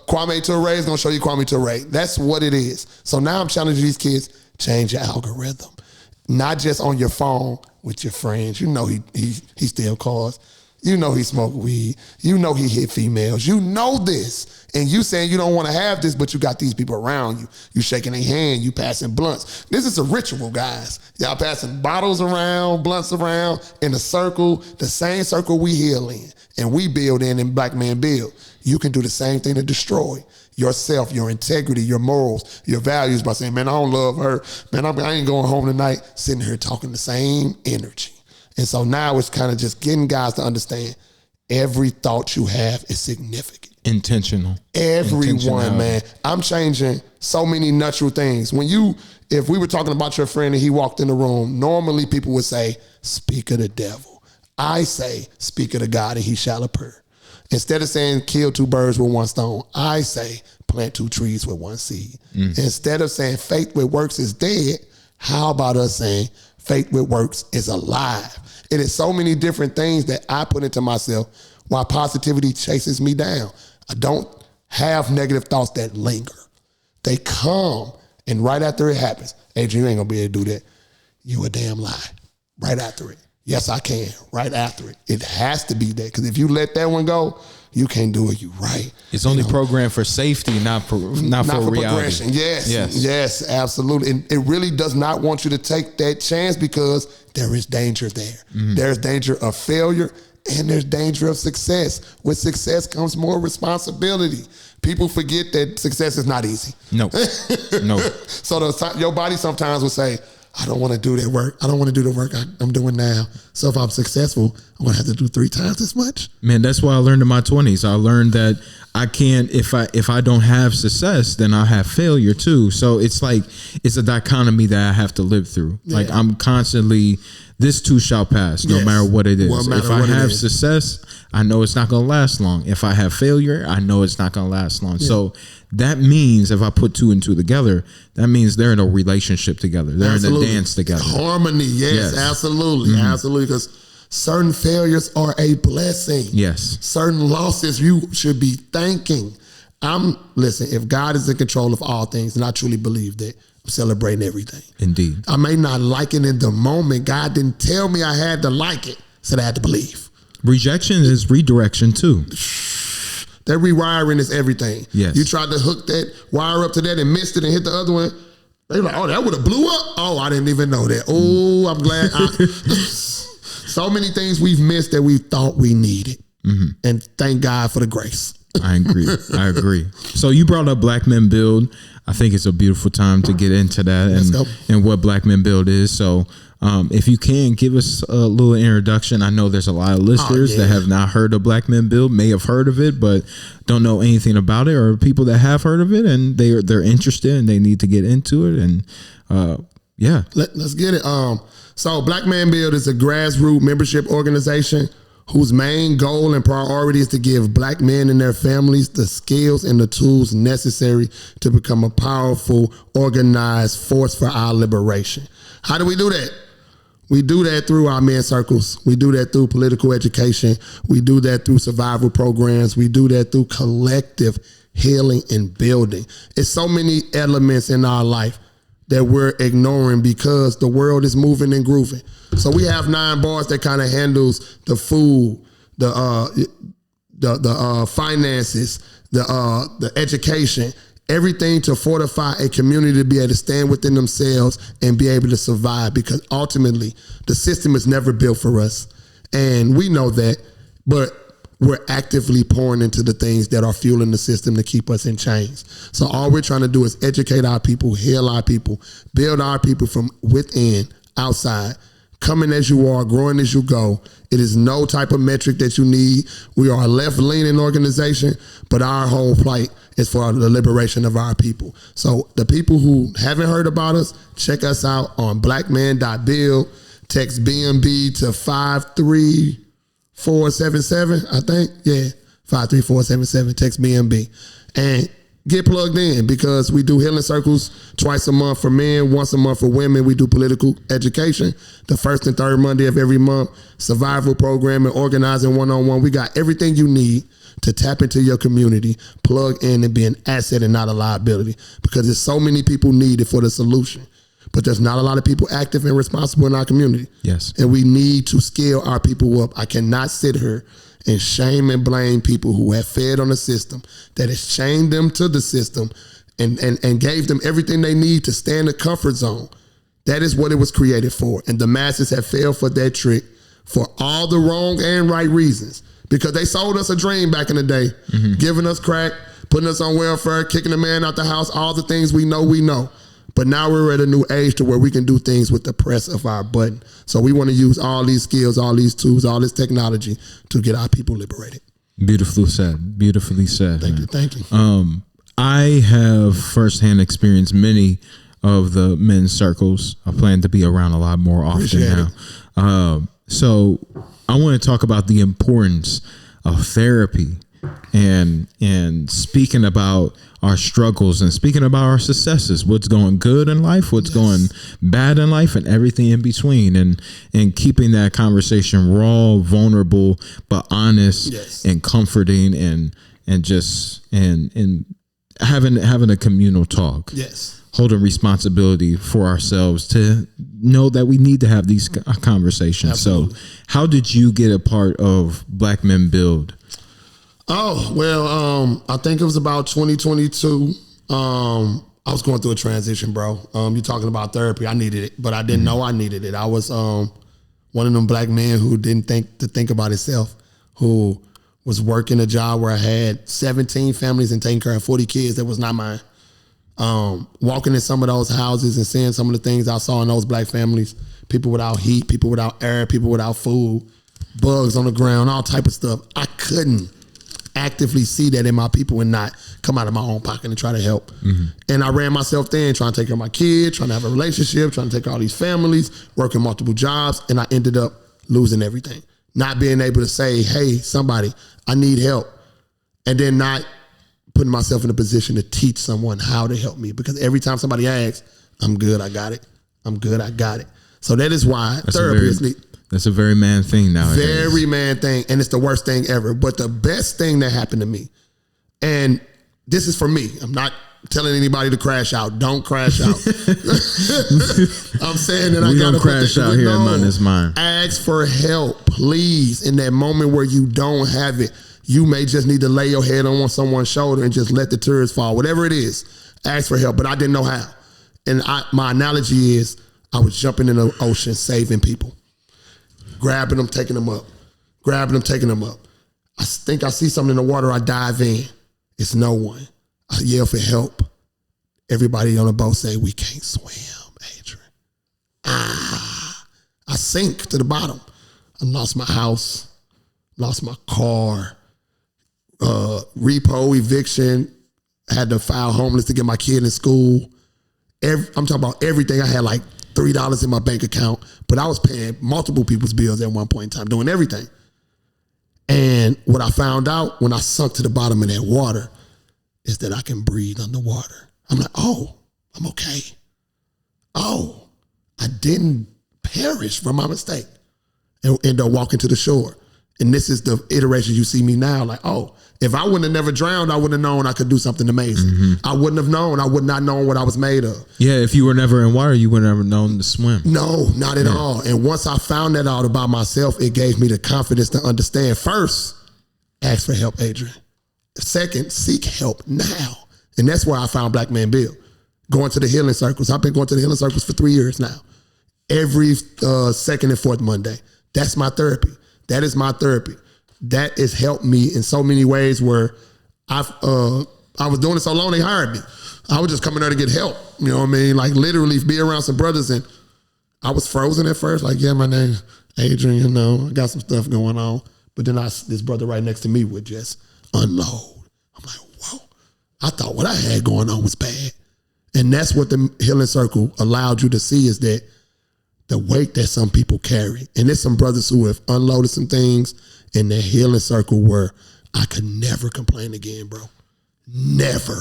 Kwame Ture, it's gonna show you Kwame Ture. That's what it is. So now I'm challenging these kids, change your algorithm. Not just on your phone with your friends. You know he steal cars. You know he smoke weed. You know he hit females. You know this. And you saying you don't want to have this, but you got these people around you. You shaking their hand. You passing blunts. This is a ritual, guys. Y'all passing bottles around, blunts around in a circle, the same circle we heal in and we build in and black men build. You can do the same thing to destroy. yourself, your integrity, your morals, your values by saying, man, I don't love her. Man, I ain't going home tonight, sitting here talking the same energy. And so now it's kind of just getting guys to understand every thought you have is significant. Intentional. Everyone, man. I'm changing so many natural things. If we were talking about your friend and he walked in the room, normally people would say, speak of the devil. I say, speak of the God and he shall appear. Instead of saying kill 2 birds with 1 stone, I say plant 2 trees with 1 seed. Instead of saying faith with works is dead, how about us saying faith with works is alive? It is so many different things that I put into myself while positivity chases me down. I don't have negative thoughts that linger. They come, and right after it happens, Adrian, you ain't gonna be able to do that. You a damn lie. Right after it. Yes, I can. Right after it. It has to be that, because if you let that one go, you can't do it. You right. It's only programmed for safety, not for reality. Progression. Yes, absolutely. And it really does not want you to take that chance because there is danger there. There's danger of failure and there's danger of success. With success comes more responsibility. People forget that success is not easy. No. So your body sometimes will say, I don't want to do that work. I don't want to do the work I'm doing now. So if I'm successful, I'm going to have to do 3 times as much. Man, that's what I learned in my 20s. I learned that I can't, if I don't have success, then I'll have failure too. So it's like, it's a dichotomy that I have to live through. Yeah. Like I'm constantly, this too shall pass, no matter what it is. If I have success, I know it's not going to last long. If I have failure, I know it's not going to last long. Yeah. So that means if I put 2 and 2 together, that means they're in a relationship together. They're in a dance together. Harmony, yes. Absolutely. Absolutely. Because certain failures are a blessing. Yes. Certain losses you should be thanking. Listen, if God is in control of all things, and I truly believe that, I'm celebrating everything. Indeed. I may not like it in the moment. God didn't tell me I had to like it, so I had to believe. Rejection is redirection too. That rewiring is everything. Yes. You tried to hook that wire up to that and missed it and hit the other one. They were like, oh, that would have blew up? Oh, I didn't even know that. Oh, I'm glad. So many things we've missed that we thought we needed. And thank God for the grace. I agree. So you brought up Black Men Build. I think it's a beautiful time to get into that and what Black Men Build is. So if you can give us a little introduction. I know there's a lot of listeners that have not heard of Black Men Build, may have heard of it, but don't know anything about it, or people that have heard of it and they're interested and they need to get into it. And let's get it. So Black Man Build is a grassroots membership organization whose main goal and priority is to give Black men and their families the skills and the tools necessary to become a powerful, organized force for our liberation. How do we do that? We do that through our men's circles. We do that through political education. We do that through survival programs. We do that through collective healing and building. It's so many elements in our life that we're ignoring because the world is moving and grooving. So we have 9 bars that kind of handles the food, the finances, the education, everything to fortify a community to be able to stand within themselves and be able to survive, because ultimately the system is never built for us. And we know that, but we're actively pouring into the things that are fueling the system to keep us in chains. So all we're trying to do is educate our people, heal our people, build our people from within, outside, coming as you are, growing as you go. It is no type of metric that you need. We are a left-leaning organization, but our whole plight is for the liberation of our people. So the people who haven't heard about us, check us out on blackman.build. Text BMB to 53477, I think. Yeah, 53477. Text BMB. And get plugged in, because we do healing circles twice a month for men, once a month for women. We do political education the first and third Monday of every month, survival programming, organizing one-on-one. We got everything you need to tap into your community, plug in and be an asset and not a liability, because there's so many people needed for the solution. But there's not a lot of people active and responsible in our community. Yes. And we need to scale our people up. I cannot sit here and shame and blame people who have fed on a system that has chained them to the system and gave them everything they need to stay in the comfort zone. That is what it was created for. And the masses have failed for that trick for all the wrong and right reasons, because they sold us a dream back in the day, giving us crack, putting us on welfare, kicking the man out the house, all the things we know. But now we're at a new age to where we can do things with the press of our button. So we want to use all these skills, all these tools, all this technology to get our people liberated. Beautifully said. Beautifully said. Thank you. I have firsthand experienced many of the men's circles. I plan to be around a lot more often Appreciate now. So I want to talk about the importance of therapy and speaking about our struggles and speaking about our successes, what's going good in life, what's going bad in life, and everything in between, and keeping that conversation raw, vulnerable, but honest and comforting, and having a communal talk. Holding responsibility for ourselves to know that we need to have these conversations. Absolutely. So how did you get a part of Black Men Build? Oh, well, I think it was about 2022. I was going through a transition, bro. You're talking about therapy. I needed it, but I didn't know I needed it. I was one of them black men who didn't think about himself, who was working a job where I had 17 families and taking care of 40 kids that was not mine. Walking in some of those houses and seeing some of the things I saw in those black families, people without heat, people without air, people without food, bugs on the ground, all type of stuff. I couldn't actively see that in my people and not come out of my own pocket and try to help. And I ran myself thin, trying to take care of my kids, trying to have a relationship, trying to take care of all these families, working multiple jobs, and I ended up losing everything. Not being able to say, hey, somebody, I need help. And then not putting myself in a position to teach someone how to help me, because every time somebody asks, I'm good, I got it. I'm good, I got it. So that is why therapy is neat. That's a very man thing nowadays. Very man thing, and it's the worst thing ever. But the best thing that happened to me, and this is for me, I'm not telling anybody to crash out. Don't crash out. I'm saying that we I gotta don't crash out here. Mine is mine. Ask for help, please. In that moment where you don't have it, you may just need to lay your head on someone's shoulder and just let the tears fall. Whatever it is, ask for help. But I didn't know how. And my analogy is, I was jumping in the ocean, saving people. Grabbing them, taking them up. Grabbing them, taking them up. I think I see something in the water, I dive in. It's no one. I yell for help. Everybody on the boat say, we can't swim, Adrian. I sink to the bottom. I lost my house, lost my car, repo, eviction, had to file homeless to get my kid in school. I'm talking about everything. I had like $3 in my bank account, but I was paying multiple people's bills at one point in time, doing everything. And what I found out when I sunk to the bottom of that water is that I can breathe underwater. I'm like, oh, I'm okay. Oh, I didn't perish from my mistake and end up walking to the shore. And this is the iteration you see me now, like, oh, if I wouldn't have never drowned, I wouldn't have known I could do something amazing. I wouldn't have known. I would not know what I was made of. Yeah, if you were never in water, you would never known to swim. No, not at all. And once I found that out about myself, it gave me the confidence to understand. First, ask for help, Adrian. Second, seek help now. And that's where I found Black Men Build. Going to the healing circles. I've been going to the healing circles for 3 years now. Every second and fourth Monday. That's my therapy. That is my therapy. That has helped me in so many ways where I was doing it so long they hired me. I was just coming there to get help. You know what I mean? Like literally be around some brothers, and I was frozen at first. Like, yeah, my name's Adrian, you know, I got some stuff going on. But then this brother right next to me would just unload. I'm like, whoa. I thought what I had going on was bad. And that's what the healing circle allowed you to see, is that the weight that some people carry. And there's some brothers who have unloaded some things in their healing circle where I could never complain again, bro. Never.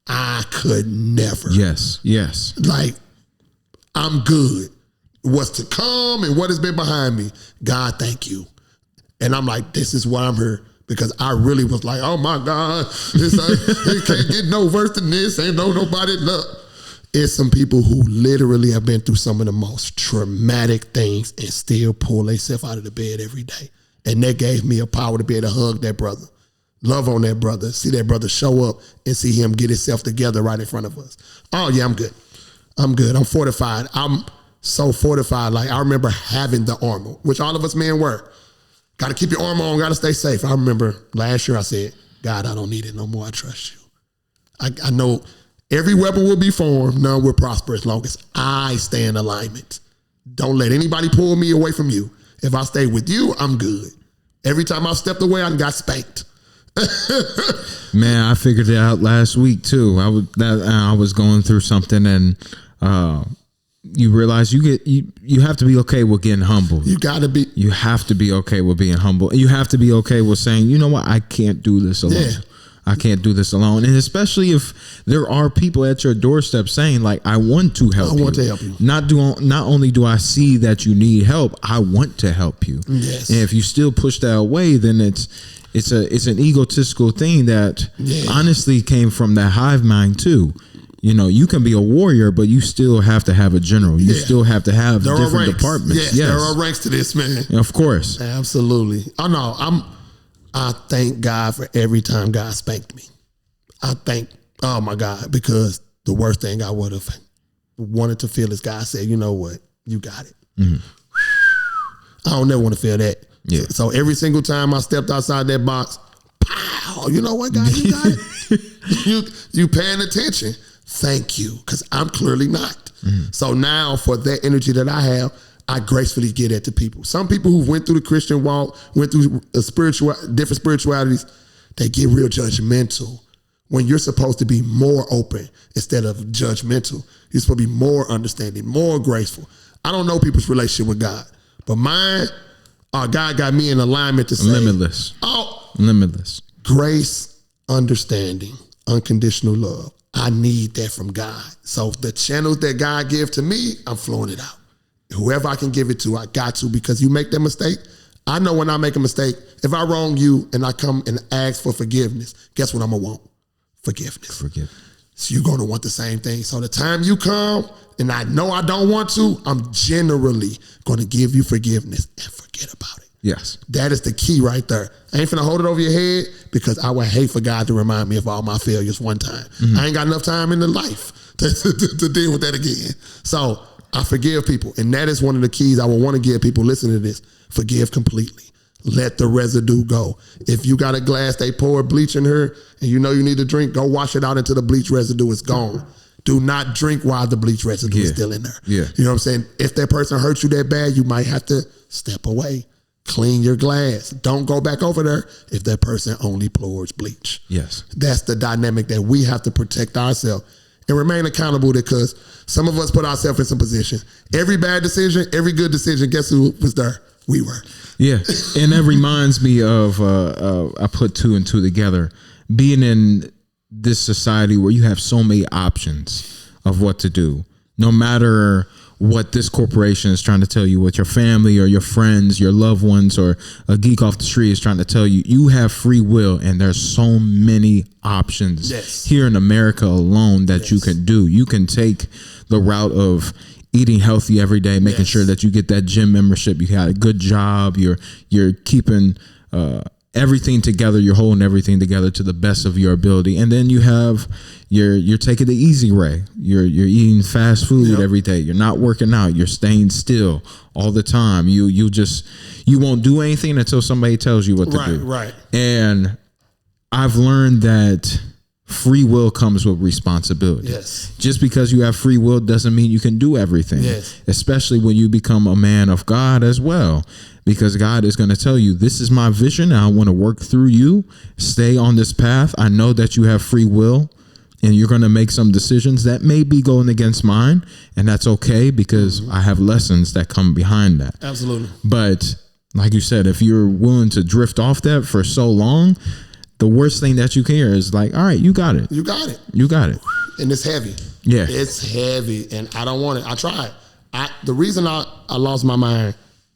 I could never. Yes, yes. Like, I'm good. What's to come and what has been behind me, God, thank you. And I'm like, this is why I'm here. Because I really was like, oh my God, it can't get no worse than this. Ain't nobody look. It's some people who literally have been through some of the most traumatic things and still pull themselves out of the bed every day. And that gave me a power to be able to hug that brother, love on that brother, see that brother show up and see him get himself together right in front of us. Oh yeah, I'm good. I'm good. I'm fortified. I'm so fortified. Like I remember having the armor, which all of us men were. Got to keep your armor on, got to stay safe. I remember last year I said, God, I don't need it no more. I trust you. I know every weapon will be formed, none will prosper as long as I stay in alignment. Don't let anybody pull me away from you. If I stay with you, I'm good. Every time I stepped away, I got spanked. Man, I figured it out last week too. I was going through something, and you realize you have to be okay with getting humbled. You have to be okay with being humble. You have to be okay with saying, you know what, I can't do this alone. Yeah. I can't do this alone. And especially if there are people at your doorstep saying, like, I want to help you. I want to help you. Not only do I see that you need help, I want to help you. Yes. And if you still push that away, then it's an egotistical thing that honestly came from that hive mind too. You know, you can be a warrior, but you still have to have a general. You still have to have different departments. Yes, there are ranks to this, man. Of course. Absolutely. Oh no, I thank God for every time God spanked me. Oh my God, because the worst thing I would have wanted to feel is God said, you know what, you got it. Mm-hmm. I don't never want to feel that. Yeah. So every single time I stepped outside that box, pow, you know what, God, you got it. you paying attention. Thank you, because I'm clearly not. Mm-hmm. So now for that energy that I have, I gracefully get at the people. Some people who went through the Christian walk, went through different spiritualities, they get real judgmental. When you're supposed to be more open instead of judgmental, you're supposed to be more understanding, more graceful. I don't know people's relationship with God, but mine, God got me in alignment to say, limitless, grace, understanding, unconditional love. I need that from God. So the channels that God gives to me, I'm flowing it out. Whoever I can give it to, I got to, because you make that mistake. I know when I make a mistake, if I wrong you and I come and ask for forgiveness, guess what I'm going to want? Forgiveness. So you're going to want the same thing. So the time you come and I know I don't want to, I'm generally going to give you forgiveness and forget about it. Yes. That is the key right there. I ain't finna hold it over your head because I would hate for God to remind me of all my failures one time. Mm-hmm. I ain't got enough time in the life to deal with that again. So I forgive people. And that is one of the keys I would want to give people listening to this. Forgive completely. Let the residue go. If you got a glass, they pour bleach in her and you know you need to drink, go wash it out until the bleach residue is gone. Do not drink while the bleach residue is still in there. Yeah. You know what I'm saying? If that person hurts you that bad, you might have to step away. Clean your glass. Don't go back over there if that person only pours bleach. Yes. That's the dynamic that we have to protect ourselves and remain accountable, because some of us put ourselves in some position. Every bad decision, every good decision, guess who was there? We were. Yeah. And that reminds me of, I put two and two together, being in this society where you have so many options of what to do, no matter what this corporation is trying to tell you, what your family or your friends, your loved ones, or a geek off the street is trying to tell you. You have free will, and there's so many options here in America alone that you can do. You can take the route of eating healthy every day, making sure that you get that gym membership, you got a good job, you're keeping everything together, you're holding everything together to the best of your ability. And then you have you're taking the easy way. You're eating fast food every day. You're not working out. You're staying still all the time. You won't do anything until somebody tells you what to do. Right. And I've learned that free will comes with responsibility. Yes. Just because you have free will doesn't mean you can do everything. Yes. Especially when you become a man of God as well. Because God is going to tell you, this is my vision, and I want to work through you. Stay on this path. I know that you have free will, and you're going to make some decisions that may be going against mine, and that's okay, because I have lessons that come behind that. Absolutely. But like you said, if you're willing to drift off that for so long, the worst thing that you can hear is like, all right, you got it. You got it. You got it. And it's heavy. Yeah. It's heavy, and I don't want it. I tried. The reason I lost my mind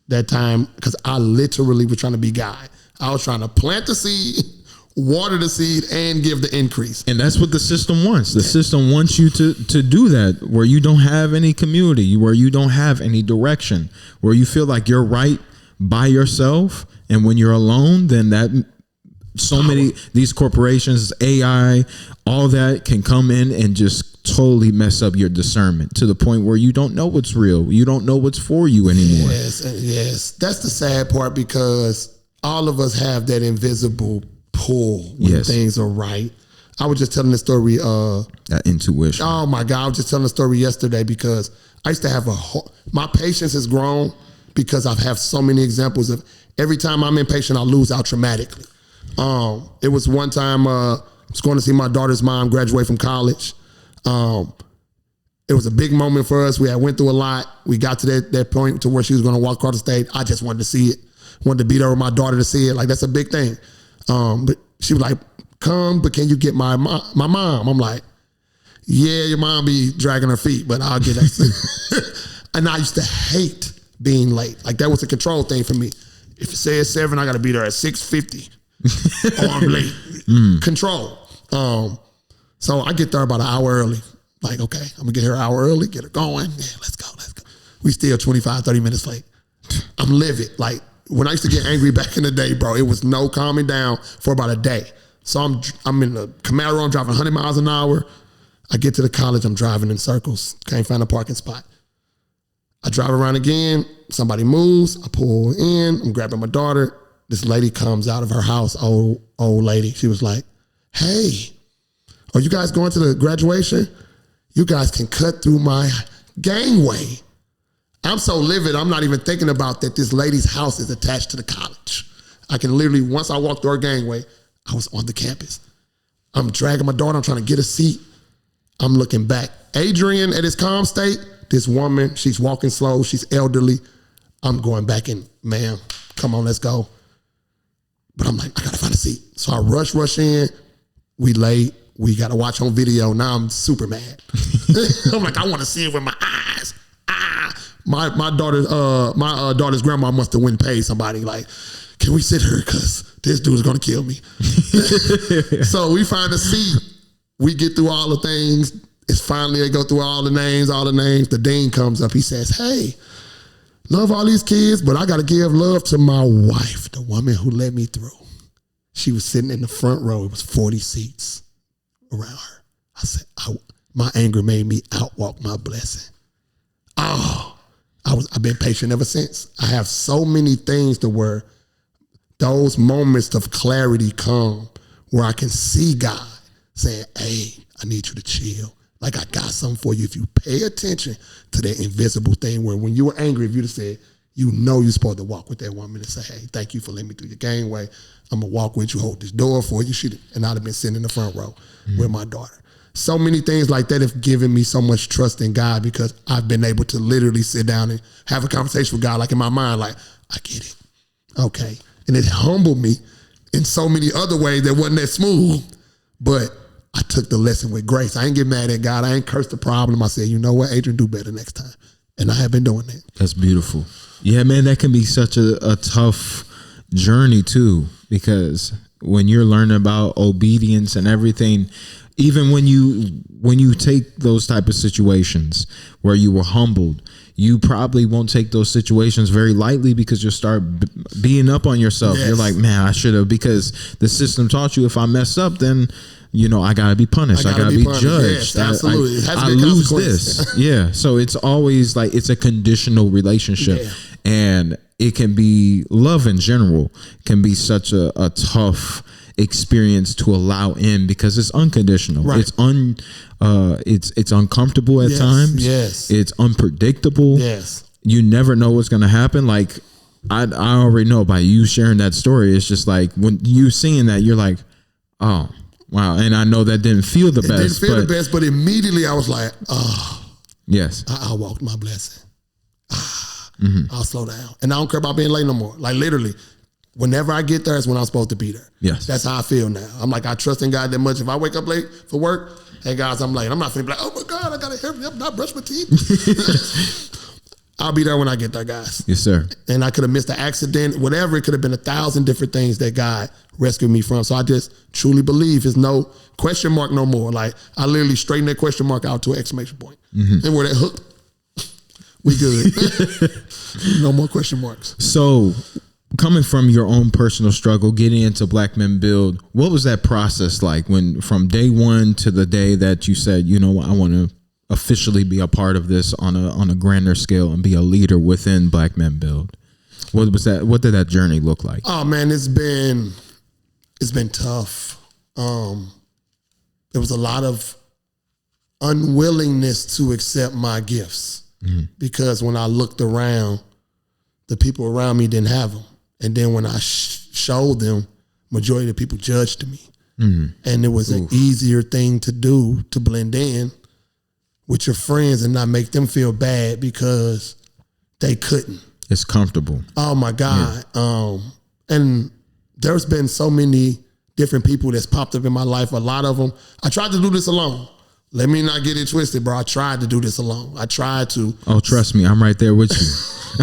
that time, because I literally was trying to be God. I was trying to plant the seed, water the seed, and give the increase. And that's what the system wants. The system wants you to do that, where you don't have any community, where you don't have any direction, where you feel like you're right by yourself. And when you're alone, then that so many, these corporations, AI, all that can come in and just totally mess up your discernment to the point where you don't know what's real. You don't know what's for you anymore. Yes. That's the sad part, because all of us have that invisible pull when things are right. I was just telling this story. That intuition. Oh my God, I was just telling a story yesterday because I used to have my patience has grown because I have so many examples of every time I'm impatient, I lose out dramatically. It was one time I was going to see my daughter's mom graduate from college. It was a big moment for us. We had went through a lot. We got to that point to where she was going to walk across the stage. I just wanted to see it. Wanted to be there with my daughter to see it. Like, that's a big thing. But she was like, come, but can you get my mom? I'm like, yeah, your mom be dragging her feet, but I'll get that. And I used to hate being late. Like, that was a control thing for me. If it says 7, I got to be there at 6:50. Or I'm late. Control. So I get there about an hour early. Like, okay, I'm going to get her an hour early, get her going. Yeah, let's go. We still 25, 30 minutes late. I'm livid. Like, when I used to get angry back in the day, bro, it was no calming down for about a day. So I'm in the Camaro, I'm driving 100 miles an hour. I get to the college, I'm driving in circles. Can't find a parking spot. I drive around again, somebody moves, I pull in, I'm grabbing my daughter. This lady comes out of her house, old lady. She was like, hey, are you guys going to the graduation? You guys can cut through my gangway. I'm so livid, I'm not even thinking about that this lady's house is attached to the college. I can literally, once I walked through her gangway, I was on the campus. I'm dragging my daughter, I'm trying to get a seat. I'm looking back. Adrian at his calm state, this woman, she's walking slow, she's elderly. I'm going back in, ma'am, come on, let's go. But I'm like, I gotta find a seat. So I rush in, we late, we gotta watch on video. Now I'm super mad. I'm like, I wanna see it with my eyes. My daughter's grandma must have went and paid somebody like, can we sit here? Cause this dude's gonna kill me. So we find a seat. We get through all the things. It's finally, they go through all the names. The dean comes up. He says, hey, love all these kids, but I got to give love to my wife, the woman who let me through. She was sitting in the front row. It was 40 seats around her. I said, my anger made me outwalk my blessing. I've been patient ever since. I have so many things to where those moments of clarity come where I can see God saying, hey, I need you to chill. Like, I got something for you. If you pay attention to that invisible thing where when you were angry, if you'd have said, you know you're supposed to walk with that woman and say, hey, thank you for letting me through your gangway. I'm going to walk with you, hold this door for you. And I'd have been sitting in the front row with my daughter. So many things like that have given me so much trust in God because I've been able to literally sit down and have a conversation with God, like in my mind, like, I get it. Okay. And it humbled me in so many other ways that wasn't that smooth. But I took the lesson with grace. I ain't get mad at God. I ain't cursed the problem. I said, you know what, Adrian, do better next time. And I have been doing that. That's beautiful. Yeah, man, that can be such a tough journey too, because when you're learning about obedience and everything, even when you take those type of situations where you were humbled, you probably won't take those situations very lightly because you'll start beating up on yourself. Yes. You're like, man, I should have, because the system taught you if I mess up, then I gotta be punished. I gotta be judged. Yes, absolutely. I lose this. Yeah. So it's always like it's a conditional relationship, and it can be love in general can be such a tough experience to allow in because it's unconditional. Right. It's uncomfortable at times. Yes. It's unpredictable. Yes. You never know what's gonna happen. Like I already know by you sharing that story. It's just like when you seeing that, you're like, oh. Wow, and I know that didn't feel the best. It didn't feel the best, but immediately I was like, oh. Yes. I walked my blessing. I'll slow down. And I don't care about being late no more. Like literally, whenever I get there is when I'm supposed to be there. Yes. That's how I feel now. I'm like, I trust in God that much. If I wake up late for work, hey guys, I'm late. I'm not finna be like, oh my God, I gotta hurry up and not brush my teeth. I'll be there when I get there, guys. Yes, sir. And I could have missed an accident, whatever. It could have been 1,000 different things that God rescued me from. So I just truly believe there's no question mark no more. Like I literally straightened that question mark out to an exclamation point. And where that hook, we good. No more question marks. So coming from your own personal struggle, getting into Black Men Build, what was that process like when from day one to the day that you said, you know what, I want to officially be a part of this on a grander scale and be a leader within Black Men Build? What was that? What did that journey look like? Oh man, it's been tough. there was a lot of unwillingness to accept my gifts because when I looked around, the people around me didn't have them. And then when I showed them, majority of the people judged me. And it was an easier thing to do to blend in with your friends and not make them feel bad because they couldn't. It's comfortable. Oh my God. Yeah. And there's been so many different people that's popped up in my life. A lot of them, I tried to do this alone. Let me not get it twisted, bro. I tried to do this alone. I tried to. Oh, trust me, I'm right there with you.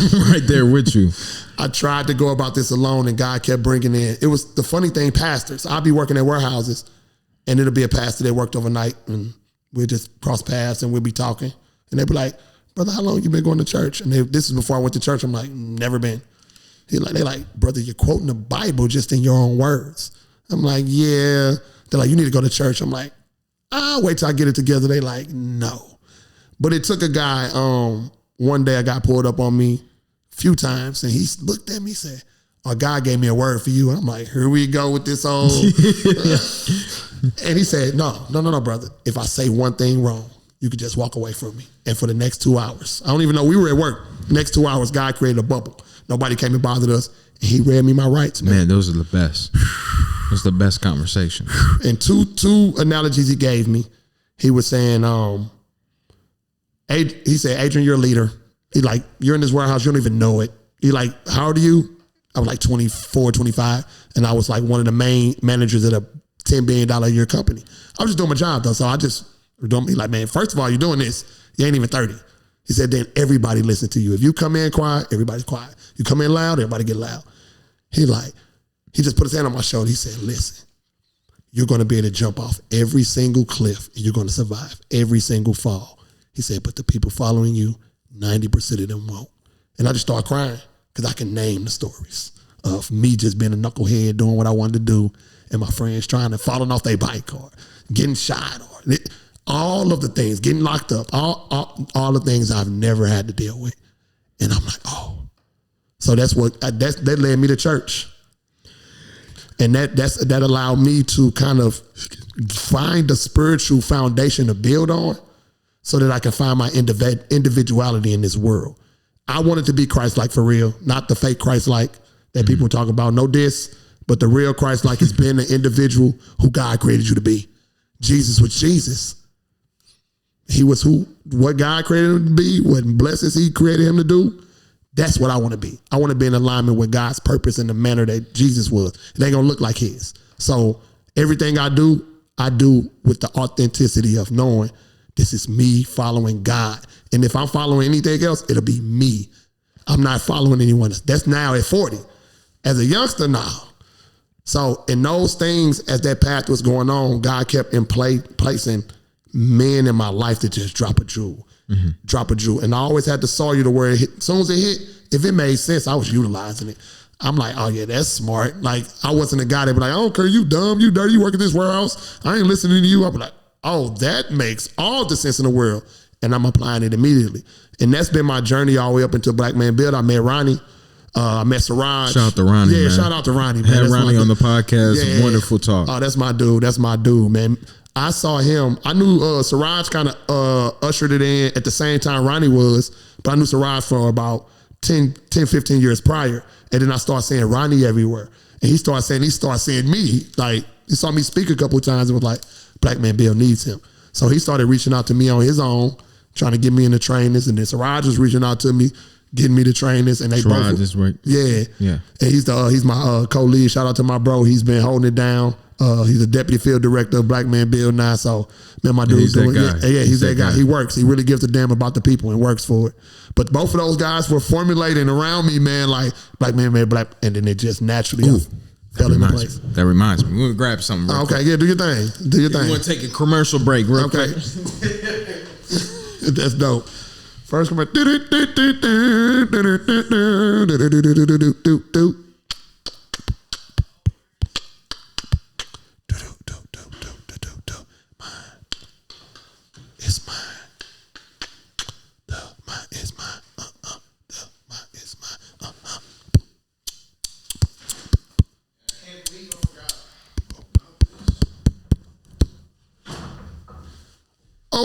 I'm right there with you. I tried to go about this alone, and God kept bringing in. It was the funny thing, pastors. I'll be working at warehouses, and it'll be a pastor that worked overnight, and we'll just cross paths, and we'll be talking. And they'll be like, brother, how long you been going to church? And this is before I went to they're like, never been. They're like, brother, you're quoting the Bible just in your own words. I'm like, yeah. They're like, you need to go to church. I'm like, I'll wait till I get it together. They like, no. But it took a guy, one day a guy pulled up on me a few times and he looked at me and said, oh, God gave me a word for you. And I'm like, here we go with this old. And he said, no, brother. If I say one thing wrong, you could just walk away from me. And for the next 2 hours, I don't even know, we were at work. Next 2 hours, God created a bubble. Nobody came and bothered us. And he read me my rights, man. Man, those are the best. Those are the best conversations. And two analogies he gave me. He was saying, he said, Adrian, you're a leader. He like, you're in this warehouse, you don't even know it. He like, how old are you? I was like 24, 25. And I was like one of the main managers at a $10 billion a year company. I was just doing my job though. So I just don't be like, man, first of all, you're doing this. You ain't even 30. He said, then everybody listen to you. If you come in quiet, everybody's quiet. You come in loud, everybody get loud. He just put his hand on my shoulder. He said, listen, you're going to be able to jump off every single cliff and you're going to survive every single fall. He said, but the people following you, 90% of them won't. And I just started crying because I can name the stories of me just being a knucklehead, doing what I wanted to do, and my friends trying to falling off their bike or getting shot or all of the things, getting locked up, all the things I've never had to deal with. And I'm like, oh. So that led me to church. And that allowed me to kind of find a spiritual foundation to build on so that I can find my individuality in this world. I wanted to be Christ-like for real, not the fake Christ-like that people talk about. No diss, but the real Christ-like is being an individual who God created you to be. Jesus was Jesus. He was what God created him to be, what blessings he created him to do. That's what I want to be. I want to be in alignment with God's purpose in the manner that Jesus was. It ain't going to look like his. So everything I do with the authenticity of knowing this is me following God. And if I'm following anything else, it'll be me. I'm not following anyone else. That's now at 40. As a youngster now. So in those things, as that path was going on, God kept placing men in my life to just drop a jewel. Drop a jewel. And I always had to saw you to where it hit. As soon as it hit, if it made sense, I was utilizing it. I'm like, oh yeah, that's smart. Like I wasn't a guy that be like, I don't care, you dumb, you dirty, you work at this warehouse. I ain't listening to you. I'll be like, oh, that makes all the sense in the world. And I'm applying it immediately. And that's been my journey all the way up into Black Man Build. I met Ronnie. I met Siraj. Shout out to Ronnie, yeah, man. Shout out to Ronnie, man. Had Ronnie on the podcast. Yeah. Wonderful talk. Oh, that's my dude. That's my dude, man. I saw him. I knew Siraj kind of ushered it in at the same time Ronnie was, but I knew Siraj for about 10, 15 years prior. And then I started seeing Ronnie everywhere. And he started seeing me. Like, he saw me speak a couple of times and was like, Black Man Bill needs him. So he started reaching out to me on his own, trying to get me into trainers. And then Siraj was reaching out to me, getting me to trainers. And they Siraj both. Is right. Yeah. Yeah. And he's my co-lead. Shout out to my bro. He's been holding it down. He's a deputy field director of Black Man Build now. So, man, my dude's doing it. Yeah, he's that guy. He works. He really gives a damn about the people and works for it. But both of those guys were formulating around me, man, like Black Man, Black, and then it just naturally fell into place. That reminds me. We're going to grab something real quick. Yeah, do your thing. Do your thing. We're going to take a commercial break real quick. That's dope. First commercial. It's mine. The mine is mine. The mine is mine. I can't believe I forgot.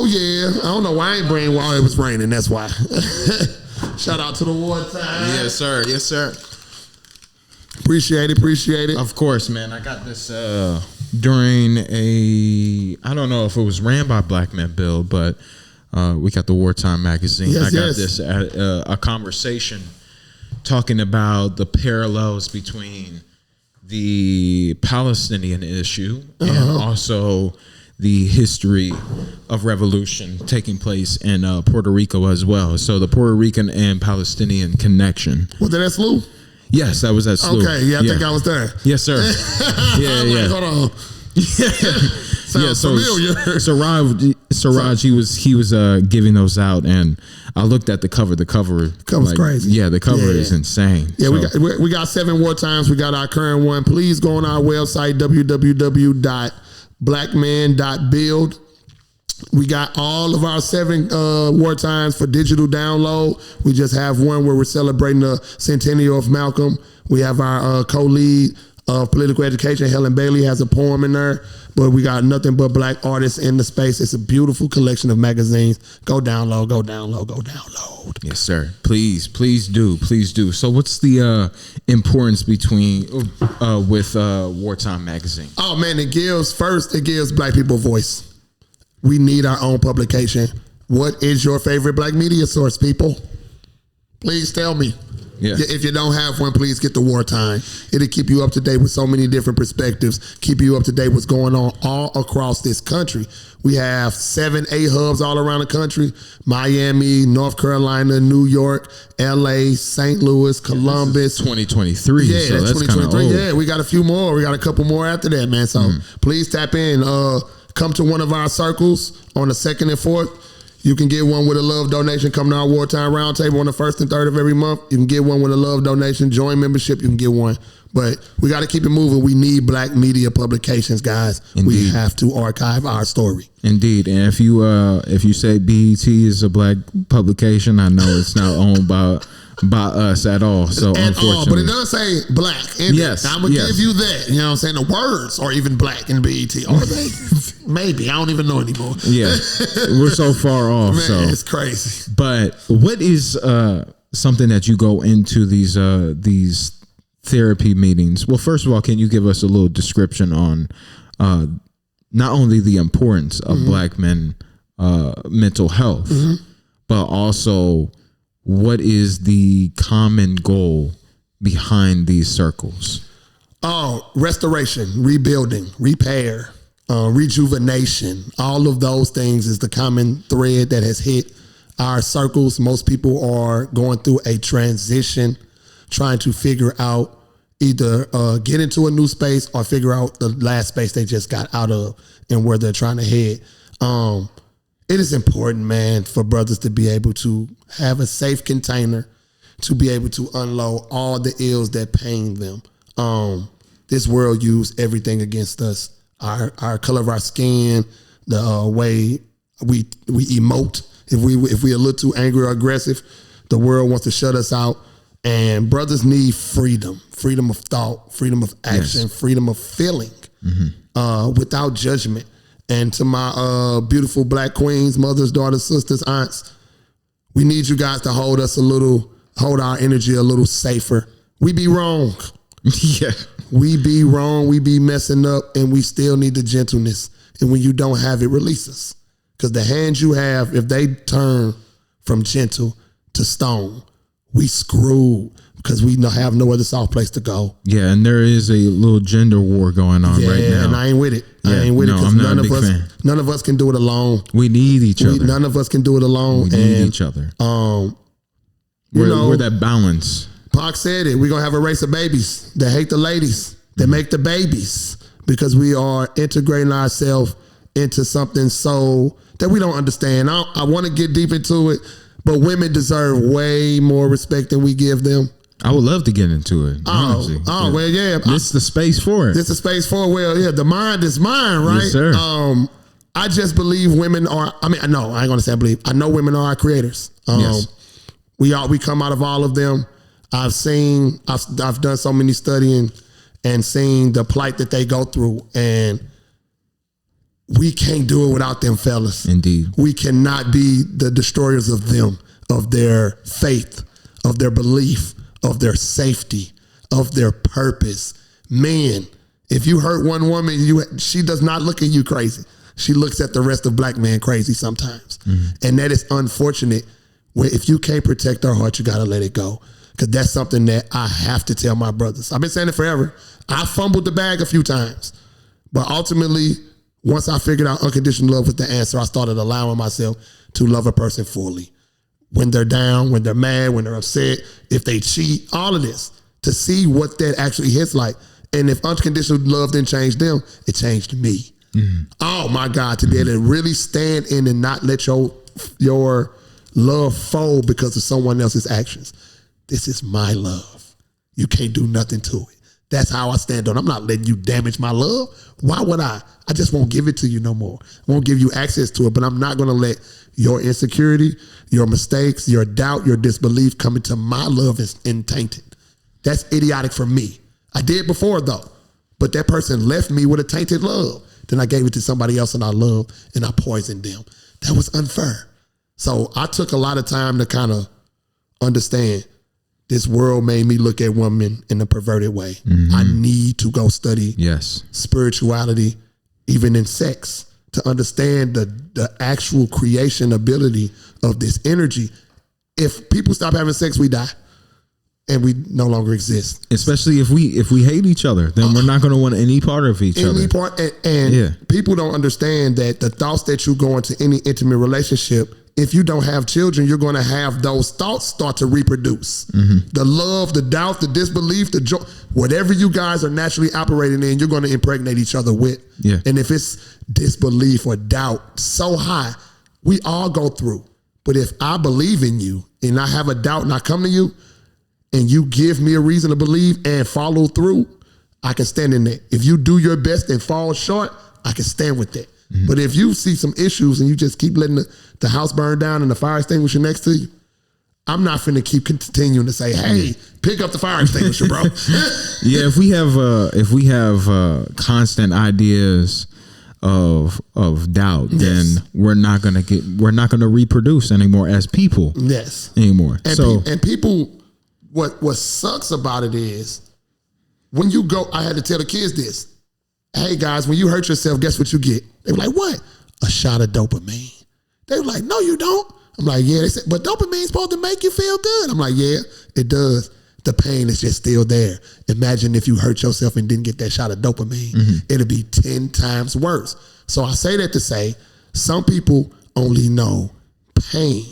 Oh, yeah. I don't know why I ain't bring while it was raining. That's why. Shout out to the wartime. Yes, sir. Yes, sir. Appreciate it. Of course, man. I got this during I don't know if it was ran by Black Men Build, but we got the Wartime magazine. Yes, I got this a conversation talking about the parallels between the Palestinian issue and also the history of revolution taking place in Puerto Rico as well. So the Puerto Rican and Palestinian connection. Was that SLU? Yes, that was at SLU. Okay, yeah, I think I was there. Yes, sir. Yeah. Hold on. Sounds familiar. Siraj, he was giving those out, and I looked at the cover. The cover's crazy. Yeah, the cover is insane. Yeah, we got 7 wartimes. We got our current one. Please go on our website, www.blackman.build. We got all of our 7 wartimes for digital download. We just have one where we're celebrating the centennial of Malcolm. We have our co-lead of political education, Helen Bailey, has a poem in there. But we got nothing but Black artists in the space. It's a beautiful collection of magazines. Go download. Yes, sir. Please do. So what's the importance with Wartime magazine? Oh, man, it gives Black people voice. We need our own publication. What is your favorite Black media source, people? Please tell me. Yeah. If you don't have one, please get the Wartime. It'll keep you up to date with so many different perspectives, keep you up to date what's going on all across this country. We have 7 hubs all around the country: Miami, North Carolina, New York, LA, St. Louis, Columbus. 2023. Yeah, so that's 2023. Old. Yeah, we got a few more. We got a couple more after that, man. So please tap in. Come to one of our circles on the 2nd and 4th. You can get one with a love donation. Come to our Wartime Roundtable on the 1st and 3rd of every month. You can get one with a love donation. Join membership. You can get one. But we got to keep it moving. We need Black media publications, guys. Indeed. We have to archive our story. Indeed. And if you say BET is a Black publication, I know it's not owned by us at all. So unfortunately, but it does say Black. Yes, I'm gonna give you that. You know what I'm saying? The words are even Black in BET. Are they? Maybe. I don't even know anymore. Yeah, we're so far off. Man, so it's crazy. But what is something that you go into these therapy meetings? Well, first of all, can you give us a little description on not only the importance of Black men mental health, but also what is the common goal behind these circles? Oh, restoration, rebuilding, repair, rejuvenation. All of those things is the common thread that has hit our circles. Most people are going through a transition, trying to figure out either get into a new space or figure out the last space they just got out of and where they're trying to head. It is important, man, for brothers to be able to have a safe container to be able to unload all the ills that pain them. This world used everything against us. Our color of our skin, the way we emote. If we a little too angry or aggressive, the world wants to shut us out. And brothers need freedom of thought, freedom of action, freedom of feeling, without judgment. And to my beautiful Black queens, mothers, daughters, sisters, aunts, we need you guys to hold our energy a little safer. We be wrong. Yeah. We be wrong. We be messing up, and we still need the gentleness. And when you don't have it, release us. Because the hands you have, if they turn from gentle to stone, we screwed. Because we have no other soft place to go. Yeah, and there is a little gender war going on right now. And I ain't with it. Yeah, I ain't with it because fan. None of us can do it alone. We need each other. None of us can do it alone. We need each other. We're that balance. Pac said it. We're going to have a race of babies that hate the ladies, that make the babies, because we are integrating ourselves into something so that we don't understand. I want to get deep into it, but women deserve way more respect than we give them. I would love to get into it. Honestly. Well, yeah. This is the space for it. This is the space for it. Well, yeah, the mind is mine, right? Yes, sir. I just believe women are, I ain't going to say I believe. I know women are our creators. Yes. We come out of all of them. I've done so many studying and seen the plight that they go through. And we can't do it without them fellas. Indeed. We cannot be the destroyers of them, of their faith, of their belief, of their safety, of their purpose. Man, if you hurt one woman, she does not look at you crazy. She looks at the rest of black men crazy sometimes. And that is unfortunate. Where if you can't protect her heart, you got to let it go. Because that's something that I have to tell my brothers. I've been saying it forever. I fumbled the bag a few times. But ultimately, once I figured out unconditional love was the answer, I started allowing myself to love a person fully. When they're down, when they're mad, when they're upset, if they cheat, all of this, to see what that actually hits like. And if unconditional love didn't change them, it changed me. Oh my God, to be able to really stand in and not let your love fold because of someone else's actions. This is my love. You can't do nothing to it. That's how I stand on. I'm not letting you damage my love. Why would I? I just won't give it to you no more. I won't give you access to it, but I'm not going to let your insecurity, your mistakes, your doubt, your disbelief come into my love and taint it. That's idiotic for me. I did before though, but that person left me with a tainted love. Then I gave it to somebody else and I loved and I poisoned them. That was unfair. So I took a lot of time to kind of understand this world made me look at women in a perverted way. I need to go study spirituality, even in sex, to understand the actual creation ability of this energy. If people stop having sex, we die. And we no longer exist. Especially if we hate each other, then we're not going to want any part of each other. Any part, and people don't understand that the thoughts that you go into any intimate relationship, if you don't have children, you're going to have those thoughts start to reproduce. The love, the doubt, the disbelief, the joy, whatever you guys are naturally operating in, you're going to impregnate each other with. And if it's disbelief or doubt so high, we all go through. But if I believe in you and I have a doubt and I come to you, and you give me a reason to believe and follow through, I can stand in that. If you do your best and fall short, I can stand with that. But if you see some issues and you just keep letting the house burn down and the fire extinguisher next to you, I'm not finna keep continuing to say, hey, pick up the fire extinguisher, bro. If we have constant ideas of doubt, then we're not gonna reproduce anymore as people. Anymore. And people. What sucks about it is when you go, I had to tell the kids this. Hey guys, when you hurt yourself, guess what you get? They were like, what? A shot of dopamine. They were like, no, you don't. I'm like, yeah. They said, but dopamine's supposed to make you feel good. I'm like, yeah, it does. The pain is just still there. Imagine if you hurt yourself and didn't get that shot of dopamine. It'll be 10 times worse. So I say that to say, some people only know pain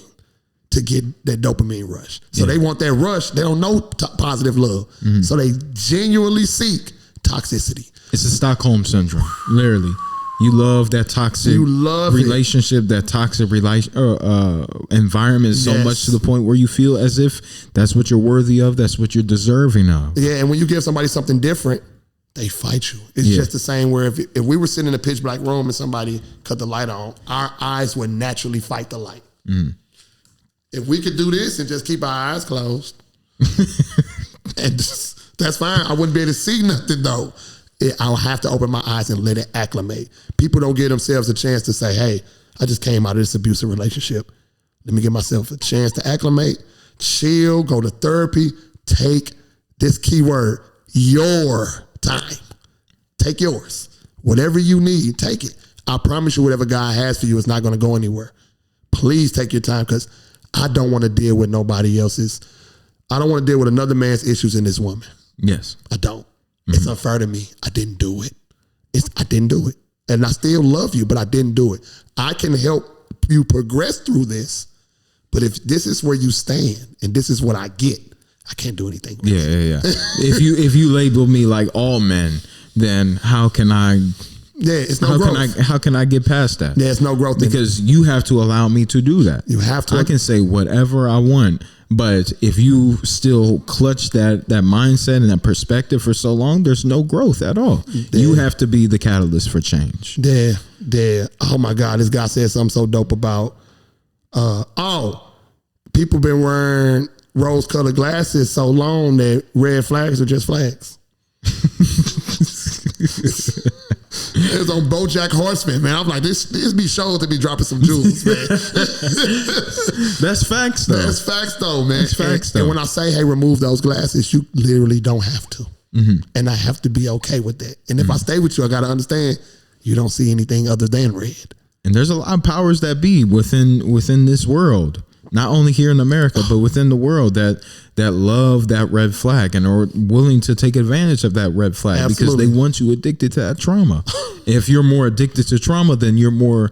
to get that dopamine rush. So they want that rush. They don't know positive love. So they genuinely seek toxicity. It's a Stockholm syndrome, literally. You love that toxic relationship, that toxic environment so much to the point where you feel as if that's what you're worthy of, that's what you're deserving of. Yeah, and when you give somebody something different, they fight you. It's just the same where if we were sitting in a pitch black room and somebody cut the light on, our eyes would naturally fight the light. If we could do this and just keep our eyes closed, and that's fine. I wouldn't be able to see nothing though. I'll have to open my eyes and let it acclimate. People don't give themselves a chance to say, hey, I just came out of this abusive relationship. Let me give myself a chance to acclimate, chill, go to therapy, take this keyword, your time. Take yours. Whatever you need, take it. I promise you whatever God has for you is not going to go anywhere. Please take your time because I don't want to deal with nobody else's. I don't want to deal with another man's issues in this woman. Yes. I don't. It's unfair to me. I didn't do it. I didn't do it. And I still love you, but I didn't do it. I can help you progress through this, but if this is where you stand and this is what I get, I can't do anything with it. If you label me like all men, then how can I... it's no growth. How can I get past that? There's no growth. Because you have to allow me to do that. You have to. I can say whatever I want, but if you still clutch that mindset and that perspective for so long, there's no growth at all. You have to be the catalyst for change. Oh my God, this guy said something so dope about, people been wearing rose-colored glasses so long that red flags are just flags. It was on BoJack Horseman, man. I'm like, this be shows to be dropping some jewels, man. That's facts, though. That's facts, though, man. That's facts, though. And when I say, hey, remove those glasses, you literally don't have to. And I have to be okay with that. And if I stay with you, I got to understand you don't see anything other than red. And there's a lot of powers that be within this world, not only here in America, but within the world that love that red flag and are willing to take advantage of that red flag. Absolutely. Because they want you addicted to that trauma. If you're more addicted to trauma, then you're more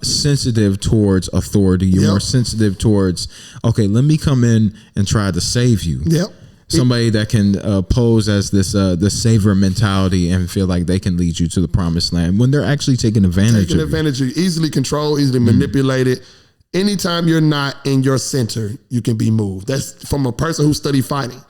sensitive towards authority. You're more sensitive towards, okay, let me come in and try to save you. Yep. Somebody that can pose as this the savior mentality and feel like they can lead you to the promised land when they're actually taking advantage of you. Easily controlled, easily manipulated. Anytime you're not in your center, you can be moved. That's from a person who studied fighting.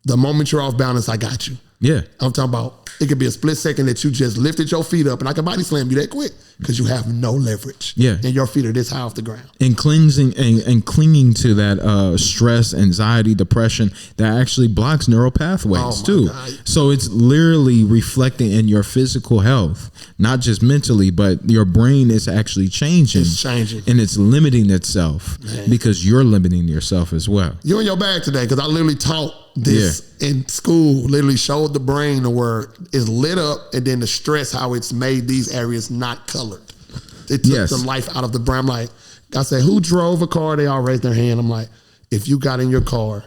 The moment you're off balance, I got you. Yeah. I'm talking about it could be a split second that you just lifted your feet up and I can body slam you that quick because you have no leverage. Yeah. And your feet are this high off the ground. And clinging to that stress, anxiety, depression that actually blocks neural pathways too. God. So it's literally reflecting in your physical health, not just mentally, but your brain is actually changing. It's changing. And it's limiting itself because you're limiting yourself as well. You in your bag today because I literally taught this in school, literally showed the brain the word is lit up and then the stress, how it's made these areas not colored. It took the life out of the brain. I'm like, I said, who drove a car? They all raised their hand. I'm like, if you got in your car,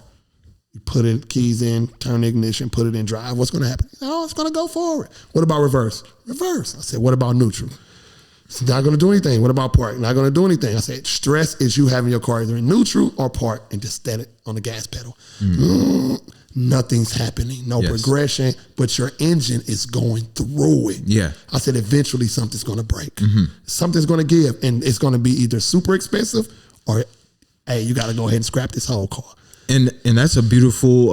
you put it keys in, turn the ignition, put it in drive, what's going to happen? Oh, it's going to go forward. What about reverse? Reverse. I said, what about neutral? It's not going to do anything. What about park? Not going to do anything. I said, stress is you having your car either in neutral or park and just set it on the gas pedal. Nothing's happening. No progression, but your engine is going through it. Yeah. I said, eventually something's going to break. Something's going to give, and it's going to be either super expensive or, hey, you got to go ahead and scrap this whole car. And that's a beautiful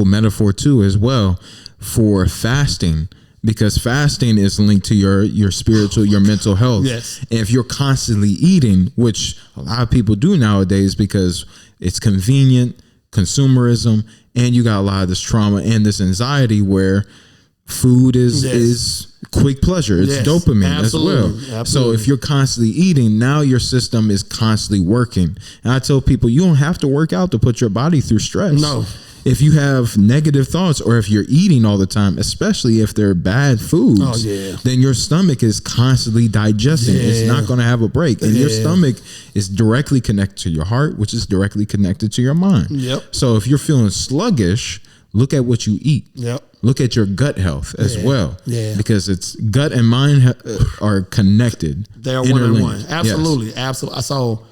metaphor too, as well, for fasting. Because fasting is linked to your spiritual, your mental health. Yes. And if you're constantly eating, which a lot of people do nowadays because it's convenient, consumerism, and you got a lot of this trauma and this anxiety where food is quick pleasure. It's dopamine as well. Absolutely. So if you're constantly eating, now your system is constantly working. And I tell people, you don't have to work out to put your body through stress. No. If you have negative thoughts or if you're eating all the time, especially if they're bad foods, then your stomach is constantly digesting. It's not going to have a break. And your stomach is directly connected to your heart, which is directly connected to your mind. So if you're feeling sluggish, look at what you eat. Look at your gut health as well. Because it's gut and mind are connected. They are one on one. Absolutely. Absolutely. So,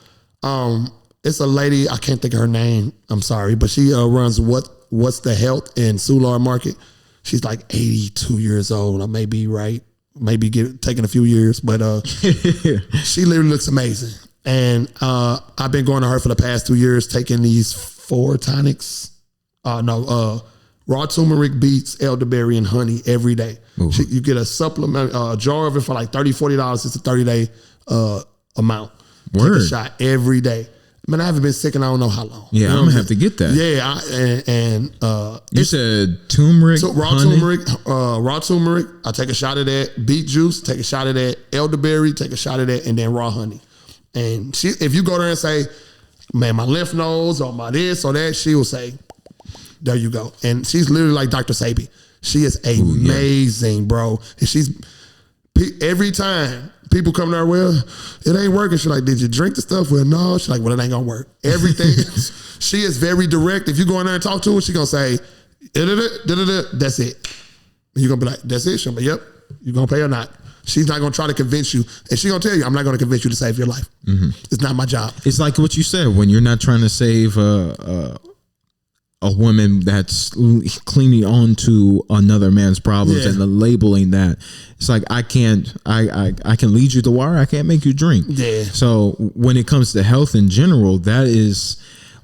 it's a lady, I can't think of her name, I'm sorry, but she runs What's the Health in Solar Market. She's like 82 years old. I may be right, maybe taking a few years, but she literally looks amazing. And I've been going to her for the past 2 years, taking these 4 tonics. Raw turmeric, beets, elderberry, and honey every day. You get a supplement, a jar of it for like $30, $40. It's a 30-day amount. Take a shot every day. Man, I haven't been sick in I don't know how long. Yeah, I'm gonna have to get that. Yeah, you said turmeric, raw turmeric. I take a shot of that. Beet juice, take a shot of that. Elderberry, take a shot of that, and then raw honey. And if you go there and say, "Man, my lymph nodes or my this or that," she will say, "There you go." And she's literally like Dr. Sabi. She is amazing, bro. And every time people come to her, well, it ain't working. She's like, did you drink the stuff? Well, no. She's like, well, it ain't gonna work. Everything. She is very direct. If you go in there and talk to her, she's gonna say, that's it. And you're gonna be like, that's it? She'll be, yep. You gonna pay or not? She's not gonna try to convince you. And she's gonna tell you, I'm not gonna convince you to save your life. It's not my job. It's like what you said, when you're not trying to save a woman that's clinging on to another man's problems and labeling that. It's like, I can lead you to water. I can't make you drink. Yeah. So when it comes to health in general,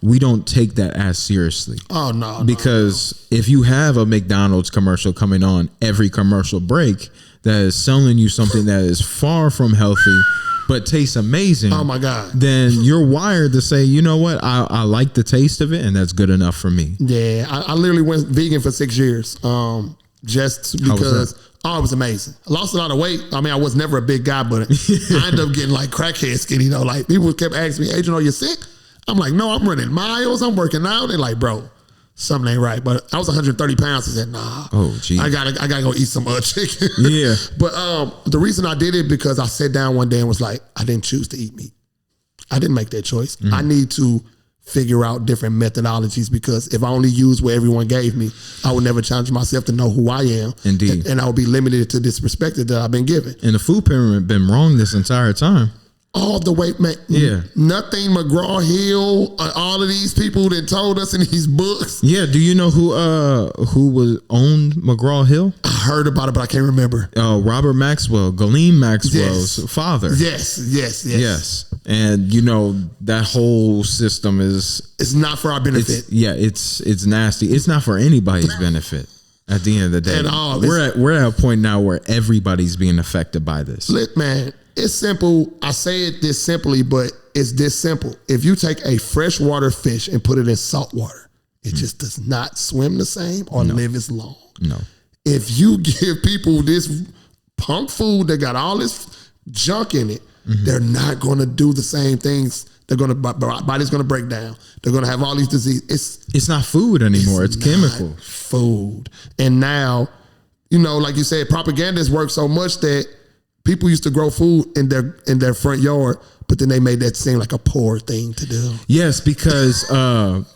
we don't take that as seriously. Oh, no. Because if you have a McDonald's commercial coming on every commercial break that is selling you something that is far from healthy, but tastes amazing. Oh my God. Then you're wired to say, you know what? I like the taste of it and that's good enough for me. Yeah. I literally went vegan for 6 years. Just because Oh, it was amazing. I lost a lot of weight. I mean, I was never a big guy, but I ended up getting like crackhead skinny. Like people kept asking me, Adrian, are you sick? I'm like, no, I'm running miles. I'm working out. They're like, bro, something ain't right. But I was 130 pounds. I said, nah. Oh, geez. I gotta go eat some chicken. Yeah. But the reason I did it because I sat down one day and was like, I didn't choose to eat meat. I didn't make that choice. I need to figure out different methodologies because if I only use what everyone gave me, I would never challenge myself to know who I am. Indeed. And I would be limited to this perspective that I've been given. And the food pyramid been wrong this entire time. All the way, man. Yeah. Nothing McGraw-Hill, all of these people that told us in these books. Yeah. Do you know who owned McGraw-Hill? I heard about it, but I can't remember. Robert Maxwell, Ghislaine Maxwell's father. Yes. And that whole system it's not for our benefit. It's nasty. It's not for anybody's benefit. At the end of the day, At all. We're at a point now where everybody's being affected by this. Look, man, it's simple. I say it this simply, but it's this simple. If you take a freshwater fish and put it in salt water, it just does not swim the same or live as long. No. If you give people this punk food that got all this junk in it, they're not going to do the same things. They're going to body's going to break down. They're going to have all these diseases. It's not food anymore. It's chemical food. And now, like you said, propagandists work so much that people used to grow food in their front yard, but then they made that seem like a poor thing to do. Yes, because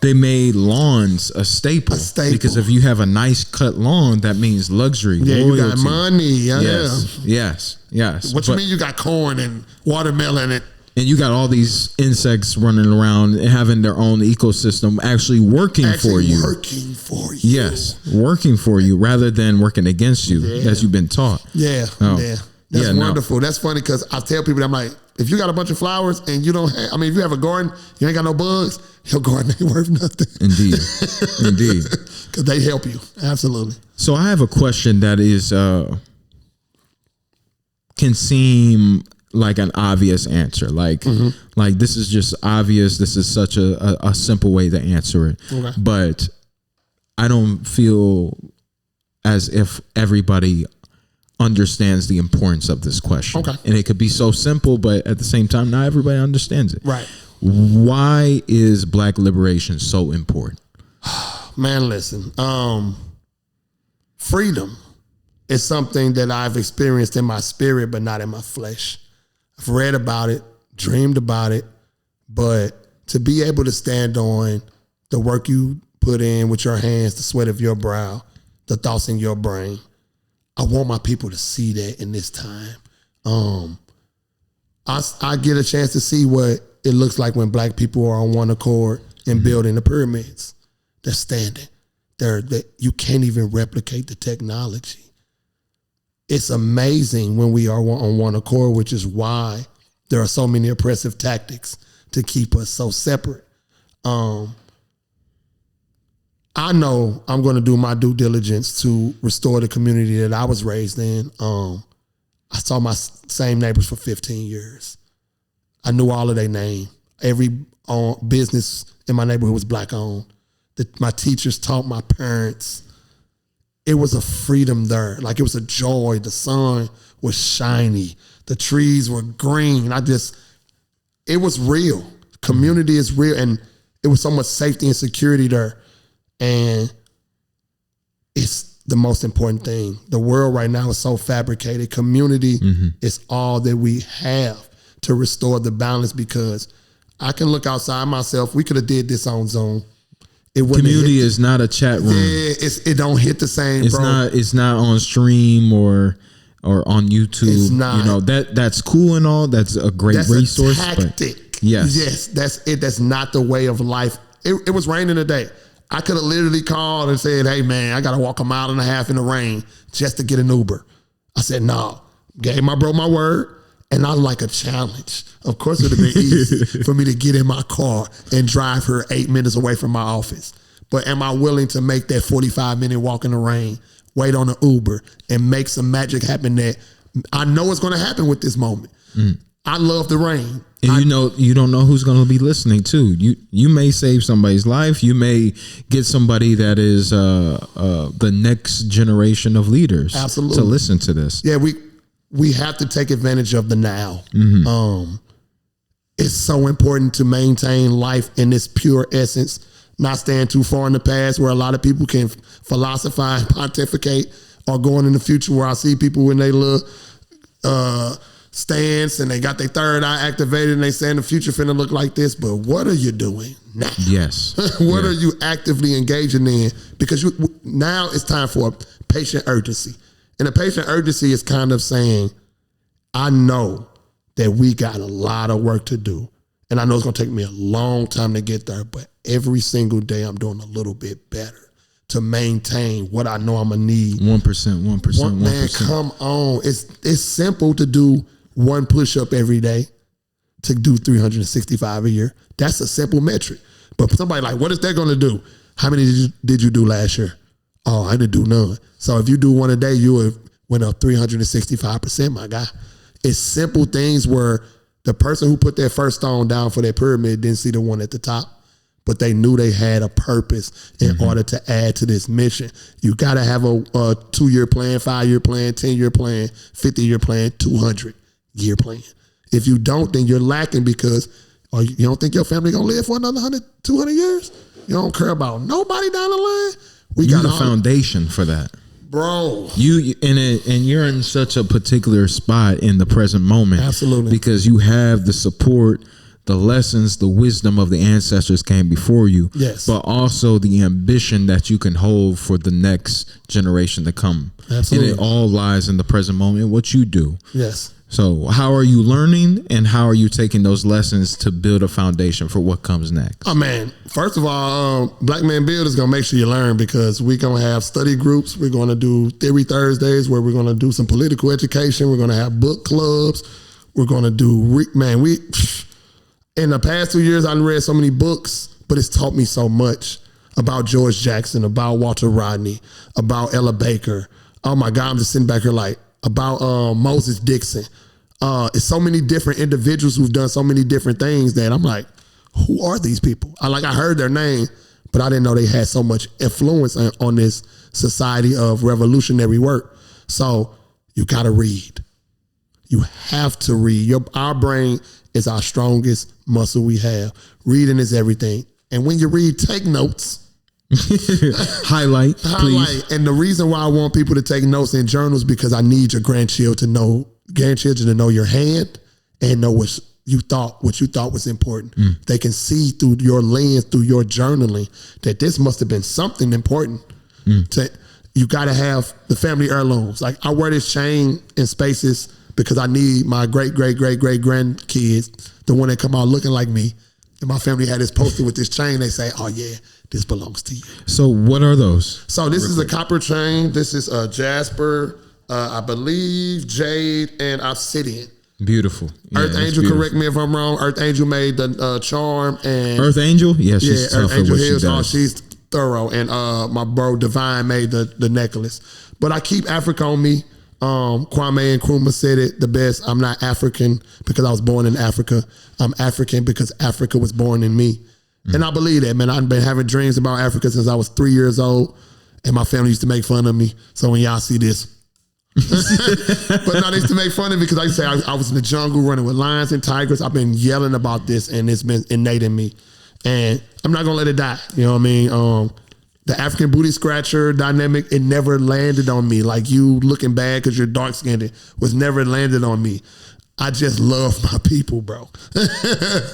they made lawns a staple. Because if you have a nice cut lawn, that means luxury. Yeah, loyalty. You got money. Yes. What you mean you got corn and watermelon and you got all these insects running around and having their own ecosystem actually working for you. Yes, working for you rather than working against you as you've been taught. Yeah. That's wonderful. No. That's funny because I tell people, I'm like, if you got a bunch of flowers and you don't have, if you have a garden, you ain't got no bugs, your garden ain't worth nothing. Indeed. Because they help you. Absolutely. So I have a question that is, can seem like an obvious answer. Like this is just obvious. This is such a simple way to answer it. Okay. But I don't feel as if everybody understands the importance of this question. Okay. And it could be so simple, but at the same time, not everybody understands it. Right. Why is Black liberation so important? Man, listen. Freedom is something that I've experienced in my spirit, but not in my flesh. I've read about it, dreamed about it, but to be able to stand on the work you put in with your hands, the sweat of your brow, the thoughts in your brain, I want my people to see that in this time. I get a chance to see what it looks like when Black people are on one accord and building the pyramids. They're standing. You can't even replicate the technology. It's amazing when we are on one accord, which is why there are so many oppressive tactics to keep us so separate. I know I'm going to do my due diligence to restore the community that I was raised in. I saw my same neighbors for 15 years. I knew all of their name. Every business in my neighborhood was Black owned. My teachers taught my parents. It was a freedom there. Like it was a joy. The sun was shiny. The trees were green. It was real. Community is real. And it was so much safety and security there. And it's the most important thing. The world right now is so fabricated. Community is all that we have to restore the balance, because I can look outside myself. We could have did this on Zoom. Community is not a chat room. Yeah, it don't hit the same, bro. It's not on stream or on YouTube. It's not. That's cool and all. That's a great resource. That's a tactic. Yes, that's it. That's not the way of life. It was raining today. I could have literally called and said, "Hey man, I got to walk a mile and a half in the rain just to get an Uber." I said, "No." Gave my bro my word. And I like a challenge. Of course, it would have been easy for me to get in my car and drive her 8 minutes away from my office. But am I willing to make that 45-minute walk in the rain, wait on an Uber, and make some magic happen that I know is going to happen with this moment? I love the rain. And you don't know who's going to be listening too. You may save somebody's life. You may get somebody that is the next generation of leaders Absolutely. to listen to this. Yeah, we have to take advantage of the now. It's so important to maintain life in its pure essence, not staying too far in the past where a lot of people can philosophize, pontificate, or going in the future where I see people when they look stance and they got their third eye activated and they say in the future finna look like this, but what are you doing now? Yes. What are you actively engaging in? Because now it's time for patient urgency. And a patient urgency is kind of saying, I know that we got a lot of work to do. And I know it's gonna take me a long time to get there, but every single day I'm doing a little bit better to maintain what I know I'm gonna need. 1%. Man, come on. It's simple to do one push-up every day, to do 365 a year. That's a simple metric. But somebody like, what is that gonna do? How many did you do last year? Oh, I didn't do none. So if you do one a day, you would went up 365%, my guy. It's simple things where the person who put their first stone down for their pyramid didn't see the one at the top, but they knew they had a purpose in order to add to this mission. You got to have a 2-year plan, 5-year plan, 10-year plan, 50-year plan, 200-year plan. If you don't, then you're lacking because you don't think your family going to live for another 100, 200 years? You don't care about nobody down the line? You're the foundation for that. Bro, and you're in such a particular spot in the present moment. Absolutely. Because you have the support, the lessons, the wisdom of the ancestors came before you. Yes. But also the ambition that you can hold for the next generation to come. Absolutely. And it all lies in the present moment, what you do. Yes. So how are you learning and how are you taking those lessons to build a foundation for what comes next? Oh, man. First of all, Black Man Build is going to make sure you learn because we're going to have study groups. We're going to do Theory Thursdays where we're going to do some political education. We're going to have book clubs. We're going to do, in the past 2 years, I've read so many books, but it's taught me so much about George Jackson, about Walter Rodney, about Ella Baker. Oh, my God, I'm just sitting back here like, about Moses Dixon. It's so many different individuals who've done so many different things that I'm like, who are these people? I heard their name, but I didn't know they had so much influence on this society of revolutionary work. So you got to read. You have to read. Our brain is our strongest muscle we have. Reading is everything. And when you read, take notes. Highlight, please. And the reason why I want people to take notes in journals because I need your grandchildren to know your hand and know what you thought was important. They can see through your lens, through your journaling, that this must have been something important. You got to have the family heirlooms. Like I wear this chain in spaces because I need my great grandkids, the one that come out looking like me. And my family had this poster with this chain. They say, oh yeah, this belongs to you. So what are those? So this is a copper chain. This is a jasper, I believe, jade, and obsidian. Beautiful. Yeah, Earth Angel, beautiful. Correct me if I'm wrong. Earth Angel made the charm. And Earth Angel? Yeah, she's tough Earth Angel at what she does. She's thorough. And my bro Divine made the necklace. But I keep Africa on me. Kwame Nkrumah said it the best. I'm not African because I was born in Africa. I'm African because Africa was born in me. And I believe that, man. I've been having dreams about Africa since I was 3 years old. And my family used to make fun of me. So when y'all see this, but no, they used to make fun of me because I used to say I was in the jungle running with lions and tigers. I've been yelling about this and it's been innate in me. And I'm not going to let it die. You know what I mean? The African booty scratcher dynamic, it never landed on me. Like you looking bad because you're dark skinned was never landed on me. I just love my people, bro.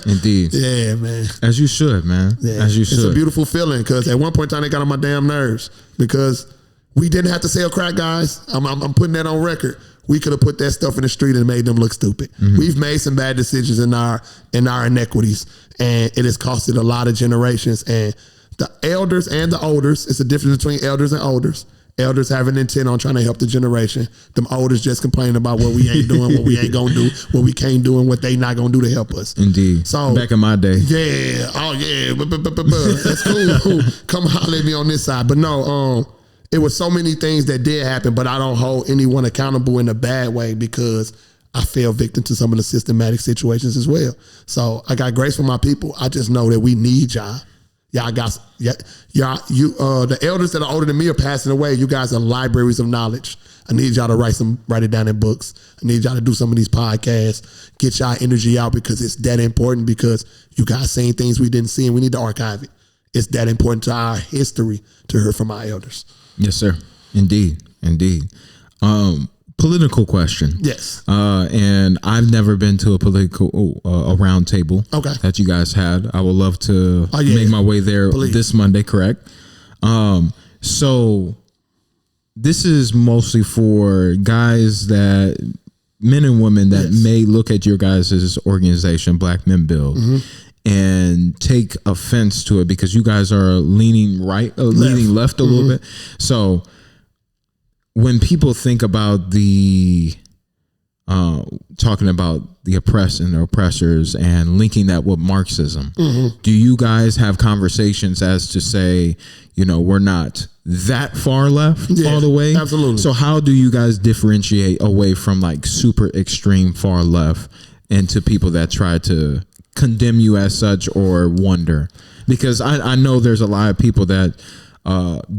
Indeed. Yeah, man. As you should, man. Yeah. As you should. It's a beautiful feeling because at one point in time they got on my damn nerves because we didn't have to sell crack, guys. I'm putting that on record. We could have put that stuff in the street and made them look stupid. We've made some bad decisions in our inequities, and it has costed a lot of generations. And the elders and the olders, it's a difference between elders and olders. Elders have an intent on trying to help the generation. Them olders just complaining about what we ain't doing, what we ain't gonna do, what we can't do, and what they not gonna do to help us. Indeed. So back in my day. Yeah. Oh yeah. That's cool. Come holler at me on this side. But no, it was so many things that did happen, but I don't hold anyone accountable in a bad way because I fell victim to some of the systematic situations as well. So I got grace for my people. I just know that we need y'all. Y'all got the elders that are older than me are passing away. You guys are libraries of knowledge. I need y'all to write it down in books. I need y'all to do some of these podcasts, get y'all energy out because it's that important, because you guys seen things we didn't see and we need to archive it. It's that important to our history to hear from our elders. Yes, sir. Indeed. Political question. Yes. And I've never been to a political a round table that you guys had. I would love to make my way there this Monday, correct? So this is mostly for guys men and women that may look at your guys' organization, Black Men Build, and take offense to it because you guys are leaning leaning left a little bit. So when people think about talking about the oppressed and the oppressors and linking that with Marxism, do you guys have conversations as to say, we're not that far left all the way? Absolutely. So how do you guys differentiate away from like super extreme far left into people that try to condemn you as such or wonder? Because I know there's a lot of people that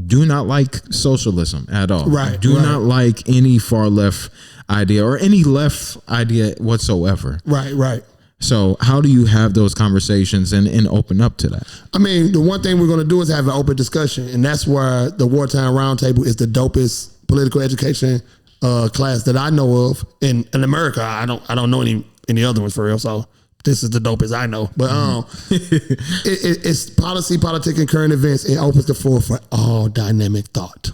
do not like socialism at all. Right. Do not like any far left idea or any left idea whatsoever. Right. So how do you have those conversations and open up to that? I mean, the one thing we're going to do is have an open discussion, and that's where the Wartime Roundtable is the dopest political education class that I know of in America. I don't know any other ones for real, so this is the dopest I know. But it's policy, politics, and current events. It opens the floor for all dynamic thought.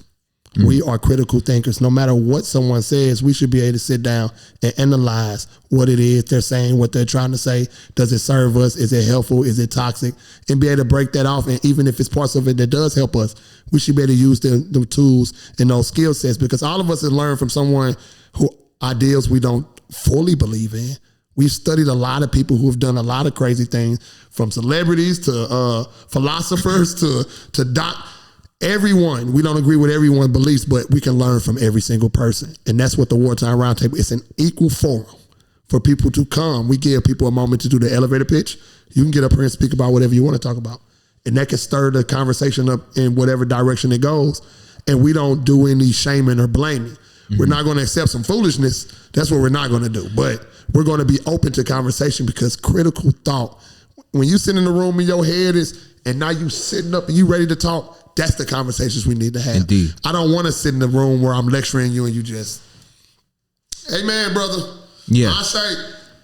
We are critical thinkers. No matter what someone says, we should be able to sit down and analyze what it is they're saying, what they're trying to say. Does it serve us? Is it helpful? Is it toxic? And be able to break that off. And even if it's parts of it that does help us, we should be able to use the tools and those skill sets, because all of us have learned from someone who ideals we don't fully believe in. We've studied a lot of people who have done a lot of crazy things, from celebrities to philosophers to everyone. We don't agree with everyone's beliefs, but we can learn from every single person. And that's what the Wartime Roundtable is, an equal forum for people to come. We give people a moment to do the elevator pitch. You can get up here and speak about whatever you want to talk about. And that can stir the conversation up in whatever direction it goes. And we don't do any shaming or blaming. We're not going to accept some foolishness. That's what we're not going to do. But we're going to be open to conversation, because critical thought, when you sit in the room and your head is, and now you sitting up and you ready to talk, that's the conversations we need to have. Indeed. I don't want to sit in the room where I'm lecturing you and you just, hey man, brother. Yeah.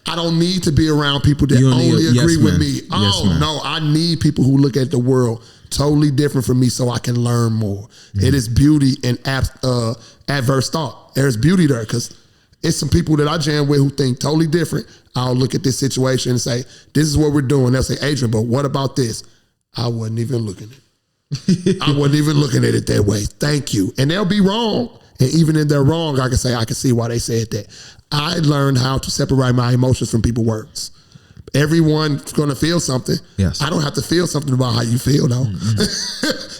I don't need to be around people that only agree with me. No, I need people who look at the world totally different from me so I can learn more. It is beauty in adverse thought. There's beauty there, because it's some people that I jam with who think totally different. I'll look at this situation and say, this is what we're doing. They'll say, Adrian, but what about this? I wasn't even looking at it. I wasn't even looking at it that way. Thank you. And they'll be wrong. And even if they're wrong, I can say, I can see why they said that. I learned how to separate my emotions from people's words. Everyone's going to feel something. Yes. I don't have to feel something about how you feel, though.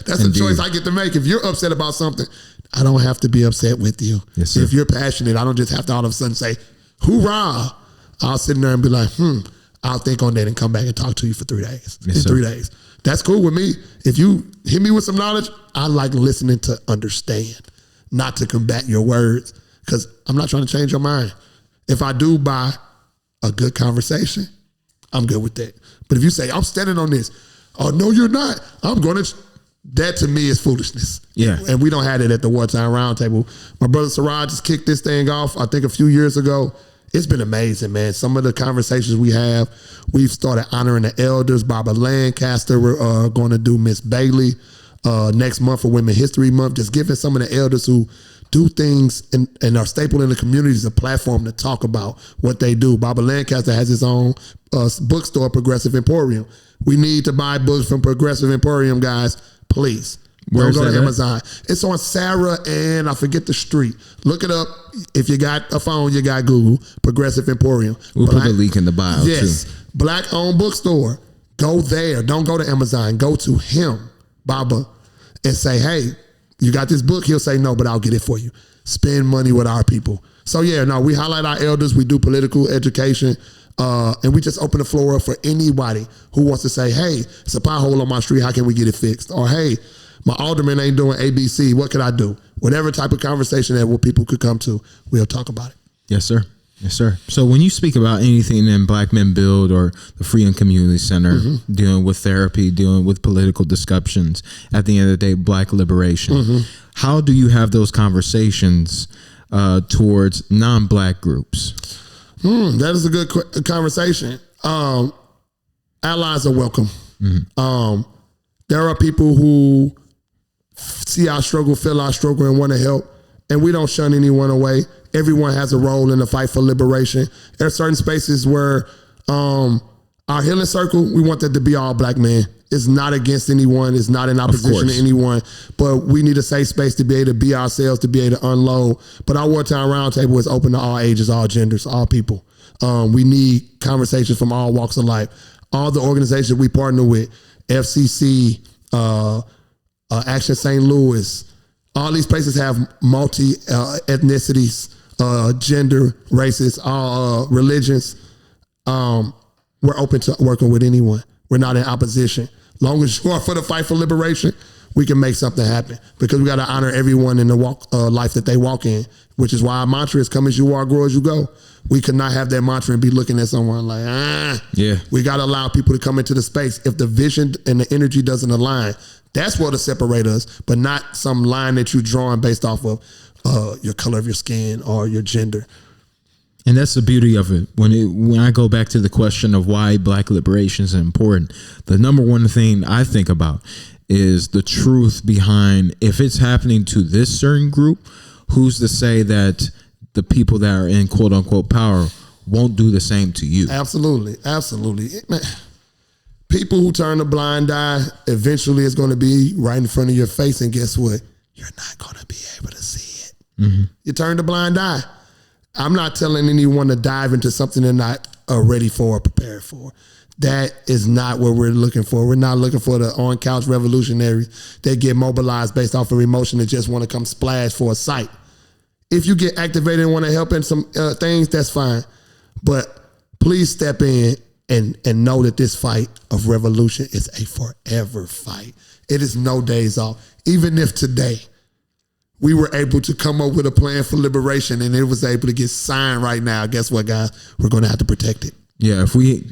That's a choice I get to make. If you're upset about something, I don't have to be upset with you. Yes, sir. If you're passionate, I don't just have to all of a sudden say, hoorah. I'll sit in there and be like, I'll think on that and come back and talk to you for 3 days. Yes, 3 days. That's cool with me. If you hit me with some knowledge, I like listening to understand, not to combat your words, because I'm not trying to change your mind. If I do by a good conversation, I'm good with that. But if you say, I'm standing on this, oh, no, you're not. That to me is foolishness. Yeah. And we don't have it at the Wartime Roundtable. My brother Siraj just kicked this thing off, I think a few years ago. It's been amazing, man. Some of the conversations we've started honoring the elders. Barbara Lancaster, we're going to do Miss Bailey next month for Women History Month. Just giving some of the elders who do things and are staple in the communities a platform to talk about what they do. Barbara Lancaster has his own bookstore, Progressive Emporium. We need to buy books from Progressive Emporium, guys. Please. Don't go to Amazon. It's on Sarah and I forget the street. Look it up. If you got a phone, you got Google. Progressive Emporium. We'll put the link in the bio, yes, too. Black-owned bookstore. Go there. Don't go to Amazon. Go to him, Baba, and say, hey, you got this book? He'll say, no, but I'll get it for you. Spend money with our people. So yeah, no, we highlight our elders. We do political education. And we just open the floor up for anybody who wants to say, hey, it's a pothole on my street. How can we get it fixed? Or, hey, my alderman ain't doing ABC. What can I do? Whatever type of conversation that people could come to, we'll talk about it. Yes, sir. Yes, sir. So when you speak about anything in Black Men Build or the Freedom Community Center, dealing with therapy, dealing with political discussions, at the end of the day, Black liberation, how do you have those conversations towards non-Black groups? That is a good conversation. Allies are welcome. There are people who see our struggle, feel our struggle, and want to help, and we don't shun anyone away. Everyone has a role in the fight for liberation. There are certain spaces where our healing circle, we want that to be all Black men. It's not against anyone. It's not in opposition to anyone. But we need a safe space to be able to be ourselves, to be able to unload. But our Wartime Roundtable is open to all ages, all genders, all people. We need conversations from all walks of life. All the organizations we partner with, FCC, Action St. Louis, all these places have multi-ethnicities, gender, races, all religions. We're open to working with anyone. We're not in opposition. Long as you are for the fight for liberation, we can make something happen, because we got to honor everyone in the life that they walk in, which is why our mantra is come as you are, grow as you go. We could not have that mantra and be looking at someone like, We got to allow people to come into the space. If the vision and the energy doesn't align, that's what'll separate us, but not some line that you're drawing based off of your color of your skin or your gender. And that's the beauty of it. When I go back to the question of why Black liberation is important, the number one thing I think about is the truth behind, if it's happening to this certain group, who's to say that the people that are in quote unquote power won't do the same to you? Absolutely. Man, people who turn a blind eye, eventually it's going to be right in front of your face. And guess what? You're not going to be able to see it. You turn a blind eye. I'm not telling anyone to dive into something they're not ready for or prepared for. That is not what we're looking for. We're not looking for the on-couch revolutionaries that get mobilized based off of emotion and just want to come splash for a sight. If you get activated and want to help in some things, that's fine. But please step in and know that this fight of revolution is a forever fight. It is no days off. Even if today we were able to come up with a plan for liberation and it was able to get signed right now, guess what, guys? We're going to have to protect it. Yeah, if we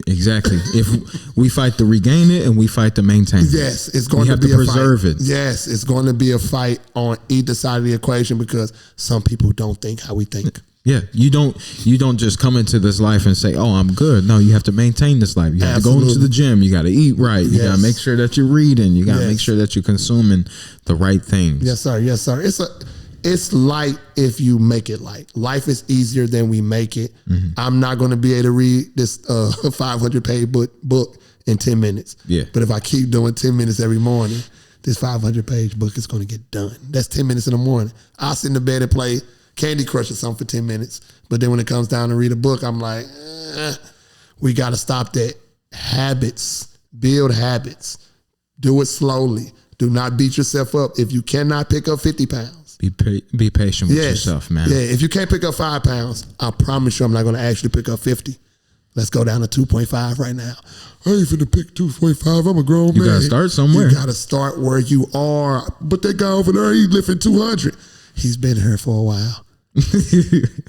fight to regain it and we fight to maintain it. Yes, it's going to be a fight. Preserve it. Yes, it's going to be a fight on either side of the equation, because some people don't think how we think. Yeah, you don't just come into this life and say, "Oh, I'm good." No, you have to maintain this life. You have to go into the gym. You got to eat right. You got to make sure that you're reading. You got to make sure that you're consuming the right things. Yes, sir. Yes, sir. It's light if you make it light. Life is easier than we make it. I'm not going to be able to read this 500-page book in 10 minutes. Yeah. But if I keep doing 10 minutes every morning, this 500-page book is going to get done. That's 10 minutes in the morning. I'll sit in the bed and play Candy Crush or something for 10 minutes. But then when it comes down to read a book, I'm like, we got to stop that. Habits. Build habits. Do it slowly. Do not beat yourself up. If you cannot pick up 50 pounds, be patient with yourself, man. Yeah, if you can't pick up 5 pounds, I promise you I'm not going to ask you to pick up 50. Let's go down to 2.5 right now. I ain't finna pick 2.5. I'm a grown man. You got to start somewhere. You got to start where you are. But that guy over there, he's lifting 200. He's been here for a while.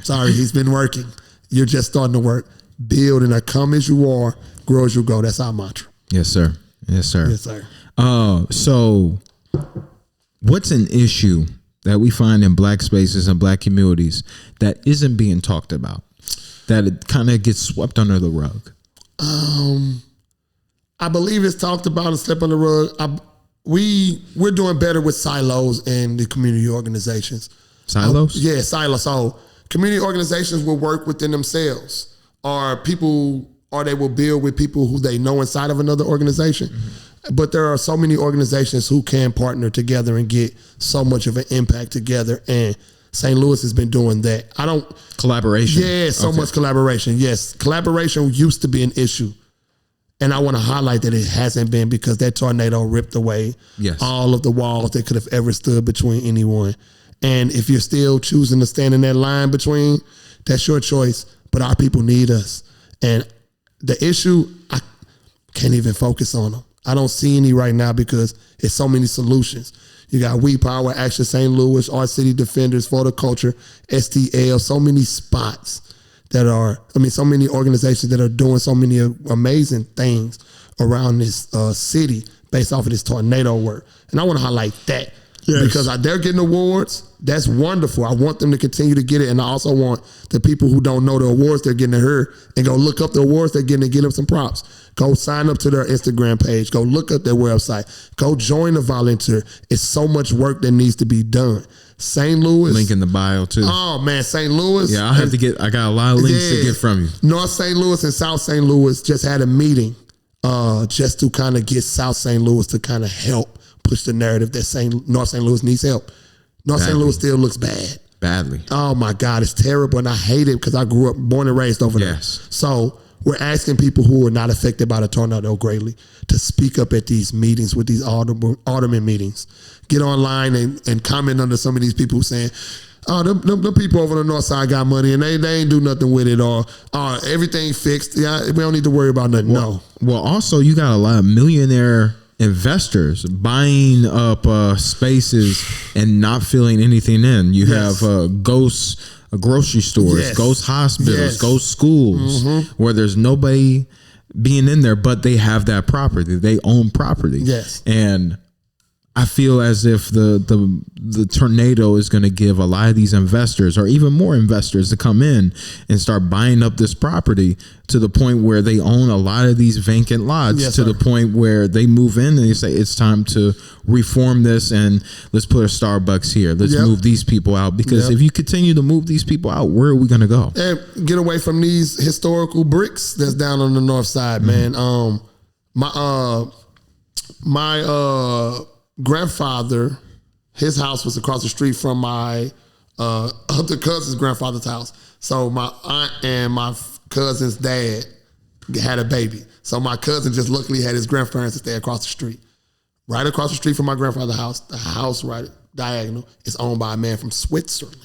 Sorry, he's been working. You're just starting to work. Build and come as you are, grow as you go. That's our mantra. Yes, sir. Yes, sir. Yes, sir. So what's an issue that we find in Black spaces and Black communities that isn't being talked about, that it kind of gets swept under the rug? I believe it's talked about and swept under the rug. We're doing better with silos in the community organizations. Silos? Yeah, silos. So community organizations will work within themselves, or they will build with people who they know inside of another organization. But there are so many organizations who can partner together and get so much of an impact together. And St. Louis has been doing that. Collaboration. Yeah, so much collaboration. Yes, collaboration used to be an issue. And I want to highlight that it hasn't been, because that tornado ripped away all of the walls that could have ever stood between anyone. And if you're still choosing to stand in that line between, that's your choice. But our people need us. And the issue, I can't even focus on them. I don't see any right now because it's so many solutions. You got We Power, Action St. Louis, Art City Defenders, For the Culture, STL, so many spots that are, so many organizations that are doing so many amazing things around this city based off of this tornado work. And I want to highlight that because they're getting awards. That's wonderful. I want them to continue to get it. And I also want the people who don't know the awards they're getting to hear and go look up the awards they're getting and give them some props. Go sign up to their Instagram page. Go look up their website. Go join a volunteer. It's so much work that needs to be done. St. Louis. Link in the bio too. Oh man, St. Louis. Yeah, I got a lot of links to get from you. North St. Louis and South St. Louis just had a meeting just to kind of get South St. Louis to kind of help push the narrative that North St. Louis needs help. North St. Louis still looks bad. Badly. Oh my God, it's terrible. And I hate it because I grew up, born and raised over there. So we're asking people who are not affected by the tornado greatly to speak up at these meetings with these alderman meetings. Get online and comment under some of these people saying, oh, the people over on the north side got money and they ain't do nothing with it, or everything fixed. Yeah, we don't need to worry about nothing. Well, also you got a lot of millionaire investors buying up spaces and not filling anything in. You have ghost grocery stores, ghost hospitals, ghost schools, where there's nobody being in there, but they have that property. They own property. And I feel as if the tornado is going to give a lot of these investors, or even more investors, to come in and start buying up this property to the point where they own a lot of these vacant lots, the point where they move in and they say it's time to reform this and let's put a Starbucks here. Let's move these people out, because if you continue to move these people out, where are we going to go? And get away from these historical bricks that's down on the north side, man. My grandfather, his house was across the street from my other cousin's grandfather's house. So my aunt and my cousin's dad had a baby. So my cousin just luckily had his grandparents to stay across the street. Right across the street from my grandfather's house, the house right diagonal is owned by a man from Switzerland.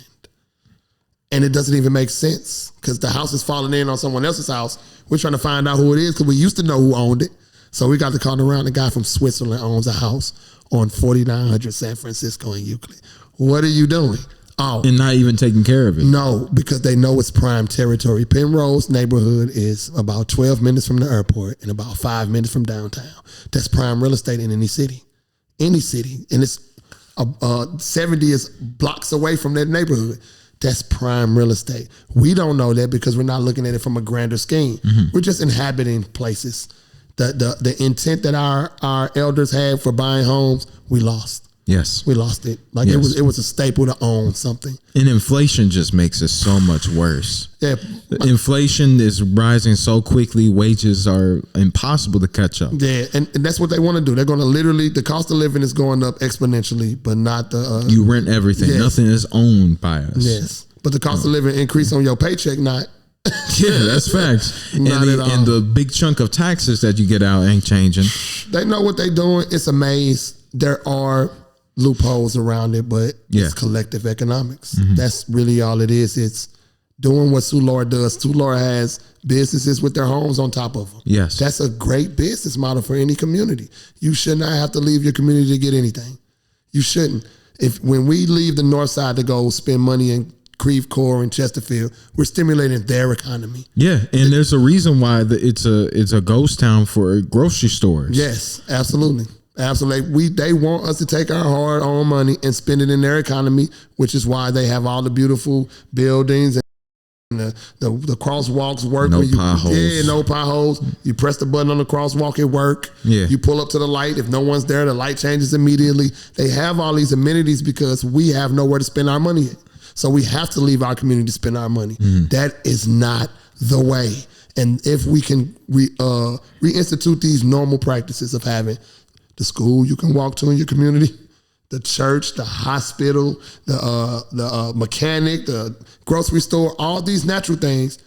And it doesn't even make sense because the house is falling in on someone else's house. We're trying to find out who it is because we used to know who owned it. So we got to call around. The guy from Switzerland owns a house on 4900 San Francisco and Euclid. What are you doing? Oh, and not even taking care of it. No, because they know it's prime territory. Penrose neighborhood is about 12 minutes from the airport and about 5 minutes from downtown. That's prime real estate in any city. And it's 70 is blocks away from that neighborhood. That's prime real estate. We don't know that because we're not looking at it from a grander scheme. We're just inhabiting places. The intent that our elders had for buying homes, we lost. Yes. We lost it. It was a staple to own something. And inflation just makes it so much worse. Yeah. Inflation is rising so quickly, wages are impossible to catch up. Yeah, and that's what they want to do. They're going to literally, the cost of living is going up exponentially, but not the... you rent everything. Yes. Nothing is owned by us. Yes. But the cost of living increase on your paycheck, not... Yeah, that's facts. And the big chunk of taxes that you get out ain't changing. They know what they're doing. It's a maze. There are loopholes around it, but it's collective economics. That's really all it is. It's doing what Soulard does. Soulard has businesses with their homes on top of them. Yes. That's a great business model for any community. You should not have to leave your community to get anything. You shouldn't. When we leave the north side to go spend money in Creve Coeur and Chesterfield, we're stimulating their economy. Yeah, and there's a reason why it's a ghost town for grocery stores. Yes, absolutely. Absolutely. They want us to take our hard-earned money and spend it in their economy, which is why they have all the beautiful buildings and the crosswalks work. No potholes. Yeah, no potholes. You press the button on the crosswalk, it work. Yeah. You pull up to the light. If no one's there, the light changes immediately. They have all these amenities because we have nowhere to spend our money at. So we have to leave our community to spend our money. That is not the way. And if we can reinstitute these normal practices of having the school you can walk to in your community, the church, the hospital, the mechanic, the grocery store, all these natural things,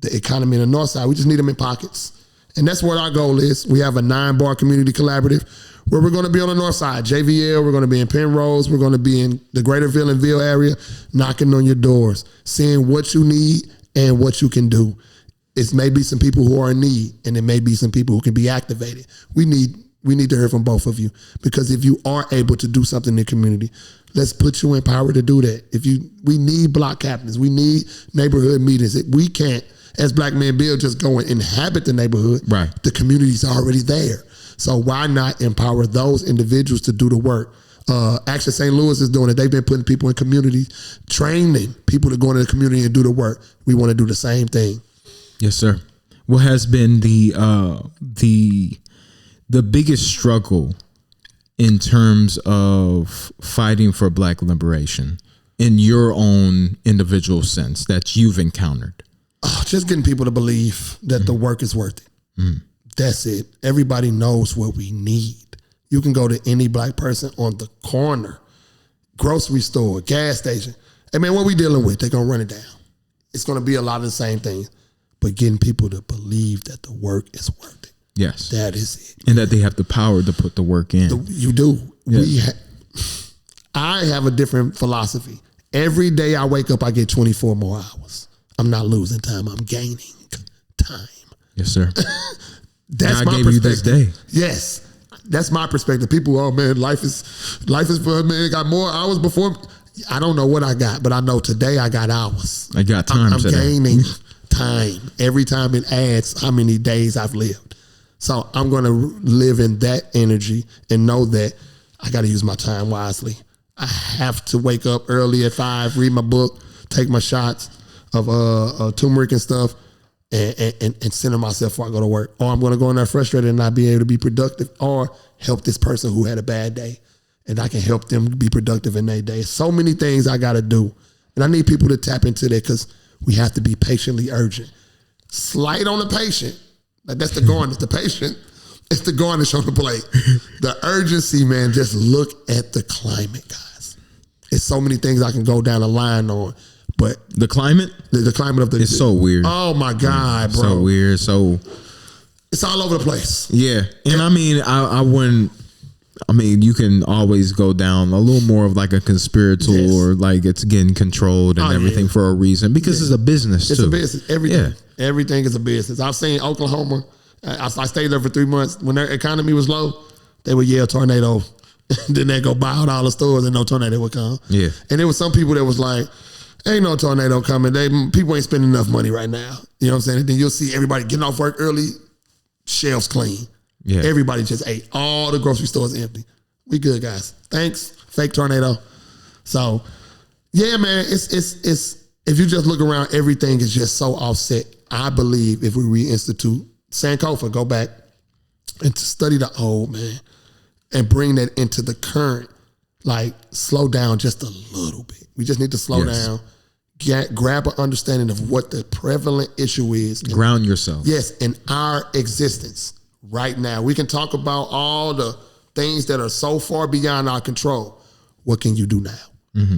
the economy in the north side, we just need them in pockets. And that's what our goal is. We have a 9-bar community collaborative. where we're going to be on the north side, JVL, we're going to be in Penrose, we're going to be in the greater Villanville area, knocking on your doors, seeing what you need and what you can do. It may be some people who are in need, and it may be some people who can be activated. We need to hear from both of you, because if you are able to do something in the community, let's put you in power to do that. We need block captains. We need neighborhood meetings. We can't, as Black Men Build, just go and inhabit the neighborhood. Right. The community's already there. So why not empower those individuals to do the work? Actually, St. Louis is doing it. They've been putting people in communities, training people to go into the community and do the work. We want to do the same thing. Yes, sir. What has been the biggest struggle in terms of fighting for Black liberation in your own individual sense that you've encountered? Just getting people to believe that the work is worth it. That's it. Everybody knows what we need. You can go to any Black person on the corner, grocery store, gas station. Hey man, what we dealing with? They're going to run it down. It's going to be a lot of the same things, but getting people to believe that the work is worth it. Yes. That is it. And that they have the power to put the work in. You do. Yes. I have a different philosophy. Every day I wake up, I get 24 more hours. I'm not losing time. I'm gaining time. Yes, sir. That's God my gave perspective. you this day. Yes. That's my perspective. People, oh man, life is for man, got more hours before. I don't know what I got, but I know today I got hours. I got time I'm today. gaining time. Every time it adds how many days I've lived. So I'm going to live in that energy and know that I got to use my time wisely. I have to wake up early at 5, read my book, take my shots of turmeric and stuff, and center myself before I go to work. Or I'm going to go in there frustrated and not be able to be productive, or help this person who had a bad day, and I can help them be productive in their day. So many things I got to do. And I need people to tap into that, because we have to be patiently urgent. Slight on the patient. Like that's the garnish. The patient, it's the garnish on the plate. The urgency, man, just look at the climate, guys. It's so many things I can go down the line on. But the climate? The climate of the... It's so weird. Oh, my God, bro. So weird. So... It's all over the place. Yeah. And I mean, I wouldn't... I mean, you can always go down a little more of like a conspirator, yes, or like it's getting controlled and everything for a reason, because it's a business too. It's a business. Everything is a business. I've seen Oklahoma. I stayed there for 3 months. When their economy was low, they would yell tornado. Then they go buy out all the stores and no tornado would come. Yeah. And there was some people that was like, ain't no tornado coming. People ain't spending enough money right now. You know what I'm saying? And then you'll see everybody getting off work early, shelves clean. Yeah. Everybody just ate. All the grocery stores empty. We good, guys. Thanks. Fake tornado. So, yeah, man, it's if you just look around, everything is just so offset. I believe if we reinstitute Sankofa, go back and to study the old, man, and bring that into the current, like slow down just a little bit. We just need to slow down, grab an understanding of what the prevalent issue is. Ground yourself. Yes, in our existence. Right now, we can talk about all the things that are so far beyond our control. What can you do now? Mm-hmm.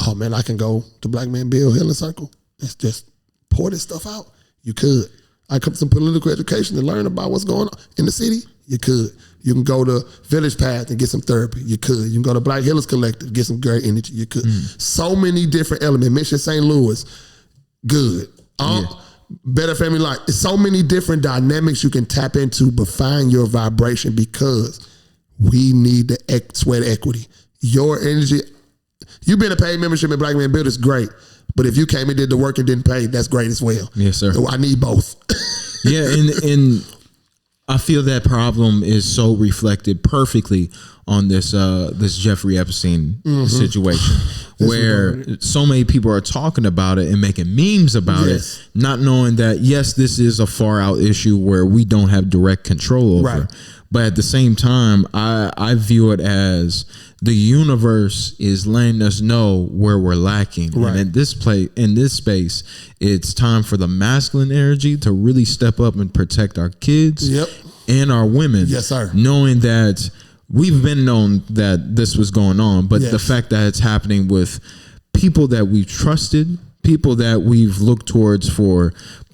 Oh man, I can go to Black Man Build Healing Circle. Let's just pour this stuff out. You could. I come to some political education and learn about what's going on in the city. You could. You can go to Village Path and get some therapy. You could. You can go to Black Healers Collective, get some great energy. You could. So many different elements. Mission St. Louis, good. Better Family Life. It's so many different dynamics you can tap into, but find your vibration, because we need the sweat equity. Your energy, you've been a paid membership in Black Man Build, it's great. But if you came and did the work and didn't pay, that's great as well. Yes, sir. So I need both. Yeah, and I feel that problem is so reflected perfectly on this Jeffrey Epstein situation, where so many people are talking about it and making memes about it, not knowing that, yes, this is a far out issue where we don't have direct control over. Right. But at the same time, I view it as the universe is letting us know where we're lacking. Right. And in this space, it's time for the masculine energy to really step up and protect our kids and our women. Yes, sir. Knowing that we've been known that this was going on, but the fact that it's happening with people that we've trusted, people that we've looked towards for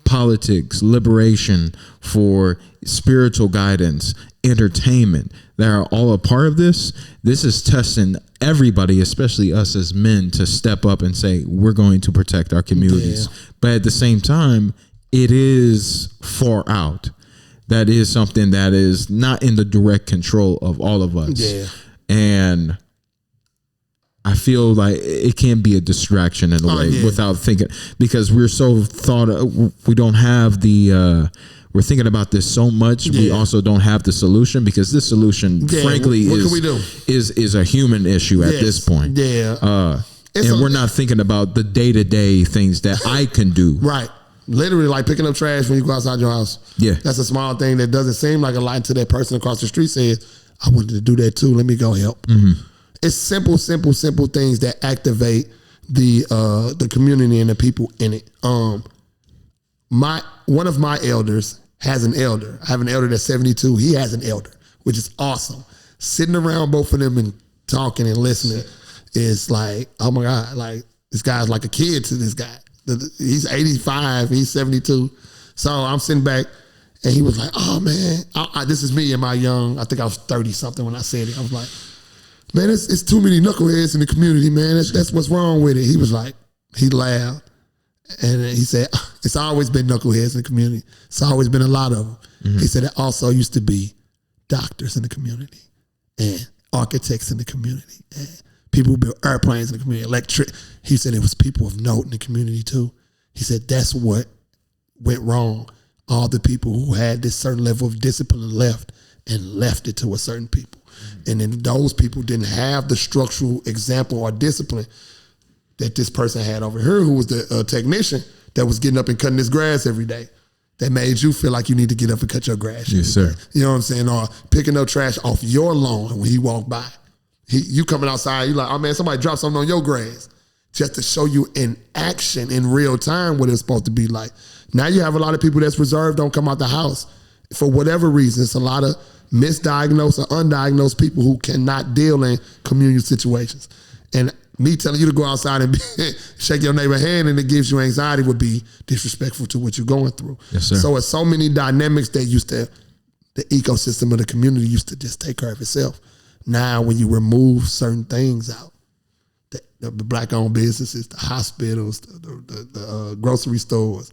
politics, liberation, for spiritual guidance, entertainment, that are all a part of this. This is testing everybody, especially us as men, to step up and say, we're going to protect our communities. Yeah. But at the same time, it is far out. That is something that is not in the direct control of all of us. Yeah. And I feel like it can be a distraction in a way without thinking, because we're so we don't have the, we're thinking about this so much. Yeah. We also don't have the solution, because this solution, frankly, is a human issue at this point. Yeah. And we're not thinking about the day-to-day things that I can do. Right. Literally, like picking up trash when you go outside your house. Yeah. That's a small thing that doesn't seem like a lot until that person across the street says, I wanted to do that too. Let me go help. Mm-hmm. It's simple things that activate the community and the people in it. One of my elders has an elder. I have an elder that's 72. He has an elder, which is awesome. Sitting around both of them and talking and listening is like, oh my God, like this guy's like a kid to this guy. He's 85, he's 72. So I'm sitting back and he was like, oh man, this is me in my young, I think I was 30 something when I said it. I was like, man, it's too many knuckleheads in the community, man. That's what's wrong with it. He was like, he laughed. And he said, it's always been knuckleheads in the community. It's always been a lot of them. Mm-hmm. He said, it also used to be doctors in the community and architects in the community and people who built airplanes in the community, He said it was people of note in the community too. He said that's what went wrong. All the people who had this certain level of discipline left it to a certain people. Mm-hmm. And then those people didn't have the structural example or discipline that this person had over here, who was the technician that was getting up and cutting his grass every day. That made you feel like you need to get up and cut your grass. Yes, sir. You know what I'm saying? Or picking up trash off your lawn when he walked by. You coming outside, you like, oh man, somebody dropped something on your grass. Just to show you in action, in real time, what it's supposed to be like. Now you have a lot of people that's reserved, don't come out the house. For whatever reason, it's a lot of misdiagnosed or undiagnosed people who cannot deal in communal situations. And me telling you to go outside and shake your neighbor's hand and it gives you anxiety would be disrespectful to what you're going through. Yes, sir. So it's so many dynamics that the ecosystem of the community used to just take care of itself. Now, when you remove certain things out, the black-owned businesses, the hospitals, the grocery stores,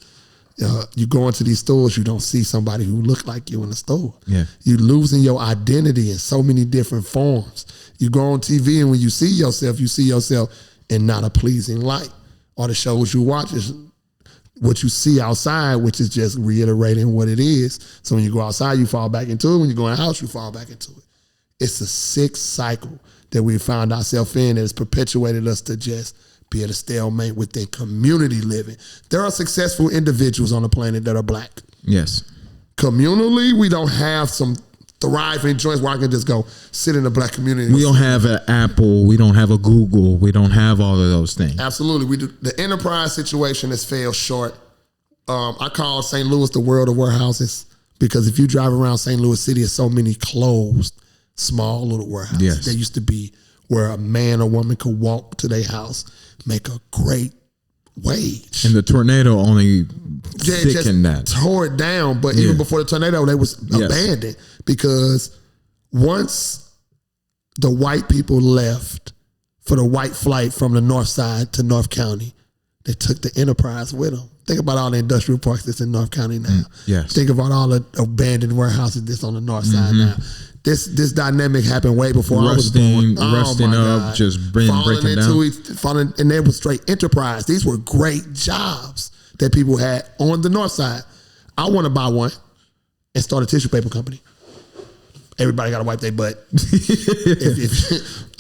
you go into these stores, you don't see somebody who look like you in the store. Yeah. You're losing your identity in so many different forms. You go on TV and when you see yourself in not a pleasing light. Or the shows you watch is what you see outside, which is just reiterating what it is. So when you go outside, you fall back into it. When you go in the house, you fall back into it. It's a sick cycle that we found ourselves in that has perpetuated us to just be at a stalemate within community living. There are successful individuals on the planet that are black. Yes. Communally, we don't have some thriving joints where I can just go sit in a black community. We don't have an Apple. We don't have a Google. We don't have all of those things. Absolutely. We do. The enterprise situation has failed short. I call St. Louis the world of warehouses because if you drive around St. Louis City, there's so many closed, small little warehouses. Yes. There used to be where a man or woman could walk to their house, make a great wage. And the tornado only thickened that. Tore it down. But even before the tornado, they was abandoned because once the white people left for the white flight from the north side to North County, they took the enterprise with them. Think about all the industrial parks that's in North County now. Yes. Think about all the abandoned warehouses that's on the north side now. This dynamic happened way before I was born. Rusting up, just breaking down. Falling, and they were straight enterprise. These were great jobs that people had on the north side. I want to buy one and start a tissue paper company. Everybody got to wipe their butt.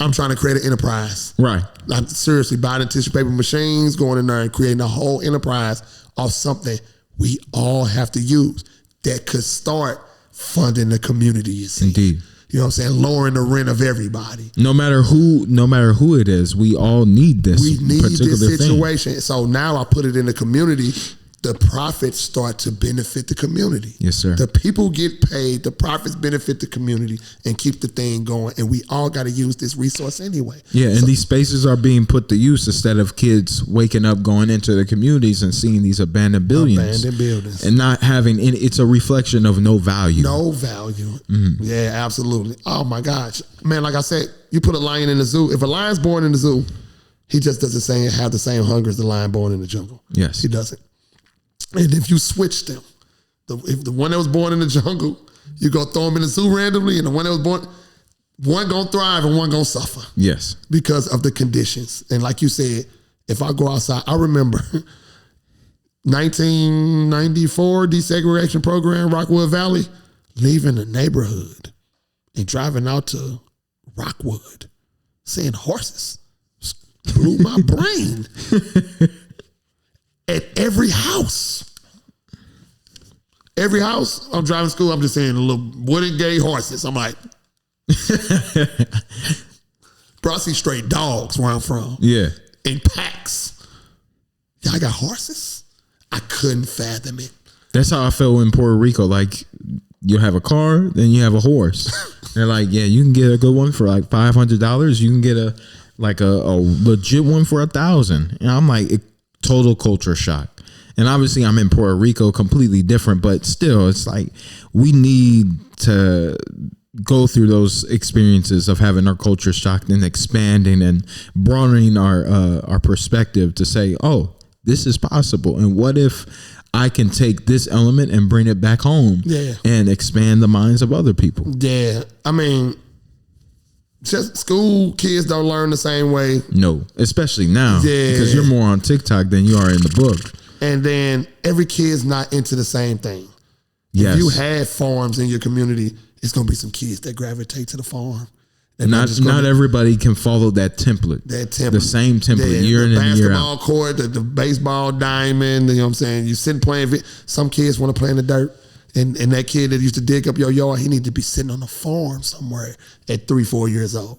I'm trying to create an enterprise. Right. I'm seriously buying the tissue paper machines, going in there and creating a whole enterprise of something we all have to use that could start funding the community, you see. Indeed. You know what I'm saying? Lowering the rent of everybody. No matter who it is, we all need this. We need particular this situation. thing. So now I put it in the community the profits start to benefit the community. Yes, sir. The people get paid, the profits benefit the community and keep the thing going. And we all got to use this resource anyway. Yeah, and these spaces are being put to use instead of kids waking up, going into the communities and seeing these abandoned buildings. And not having any, it's a reflection of no value. No value. Yeah, absolutely. Oh my gosh. Man, like I said, you put a lion in the zoo. If a lion's born in the zoo, he just doesn't have the same hunger as the lion born in the jungle. Yes. He doesn't. And if you switch them, if the one that was born in the jungle, you go throw him in the zoo randomly, and the one that was born, one gonna thrive and one gonna suffer. Yes. Because of the conditions. And like you said, if I go outside, I remember 1994 desegregation program, Rockwood Valley, leaving the neighborhood and driving out to Rockwood, seeing horses. Blew my brain. At every house, I'm driving to school, I'm just seeing the little wooden gay horses. I'm like, bro, I see straight dogs where I'm from. Yeah. In packs. Y'all got horses? I couldn't fathom it. That's how I felt in Puerto Rico. Like, you have a car, then you have a horse. They're like, yeah, you can get a good one for like $500. You can get a legit one for $1,000. And I'm like, total culture shock. And obviously I'm in Puerto Rico, completely different, but still it's like we need to go through those experiences of having our culture shocked and expanding and broadening our perspective to say, oh, this is possible. And what if I can take this element and bring it back home and expand the minds of other people? Yeah. I mean, just school kids don't learn the same way. No, especially now. Yeah. Because you're more on TikTok than you are in the book. And then every kid's not into the same thing. Yes. If you have farms in your community, it's going to be some kids that gravitate to the farm. Not everybody can follow that template. The same template year in and year out. The basketball court, the baseball diamond, you know what I'm saying? You sitting playing, some kids want to play in the dirt. And that kid that used to dig up your yard, he need to be sitting on a farm somewhere at 3-4 years old.